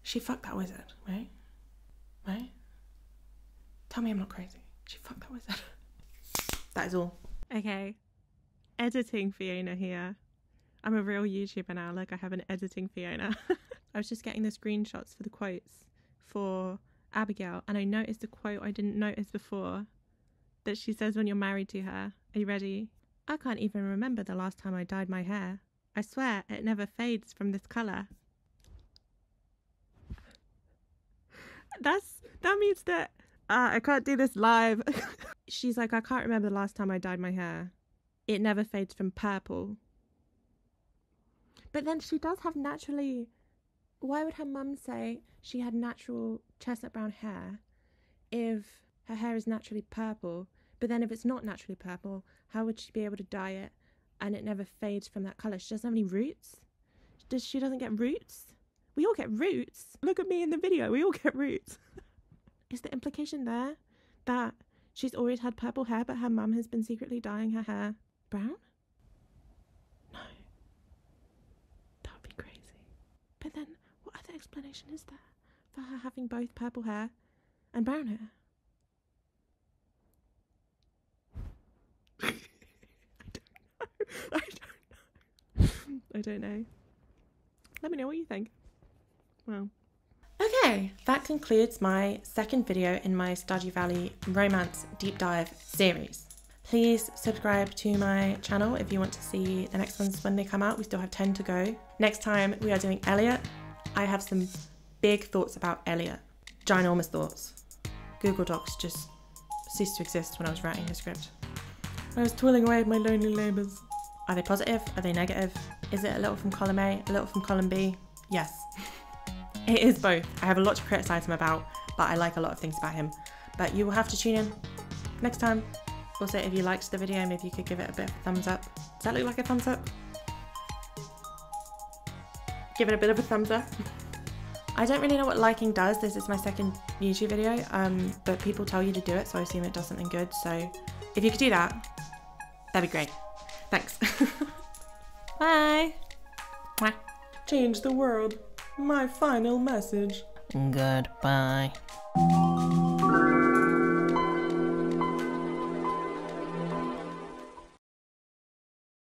she fucked that wizard, right? Right? Tell me I'm not crazy. She fucked that wizard. That is all. Okay. Editing Fiona here. I'm a real YouTuber now. Like, I have an editing Fiona. I was just getting the screenshots for the quotes for Abigail, and I noticed a quote I didn't notice before that she says when you're married to her. Are you ready? I can't even remember the last time I dyed my hair. I swear it never fades from this colour. That means that I can't do this live. She's like, I can't remember the last time I dyed my hair. It never fades from purple. But then she does have naturally... Why would her mum say she had natural chestnut brown hair if her hair is naturally purple? But then if it's not naturally purple, how would she be able to dye it and it never fades from that colour? She doesn't have any roots? She doesn't get roots? We all get roots. Look at me in the video. We all get roots. Is the implication there that she's always had purple hair but her mum has been secretly dyeing her hair brown? No. That would be crazy. But then what other explanation is there for her having both purple hair and brown hair? I don't know. Let me know what you think. Well. Okay, that concludes my second video in my Stardew Valley romance deep dive series. Please subscribe to my channel if you want to see the next ones when they come out. We still have 10 to go. Next time we are doing Elliot. I have some big thoughts about Elliot. Ginormous thoughts. Google Docs just ceased to exist when I was writing the script. I was toiling away at my lonely labours. Are they positive? Are they negative? Is it a little from column A, a little from column B? Yes. It is both. I have a lot to criticise him about, but I like a lot of things about him. But you will have to tune in next time. Also, if you liked the video, maybe you could give it a bit of a thumbs up. Does that look like a thumbs up? Give it a bit of a thumbs up. I don't really know what liking does. This is my second YouTube video, but people tell you to do it, so I assume it does something good. So if you could do that, that'd be great. Thanks. Bye. Change the world. My final message. Goodbye.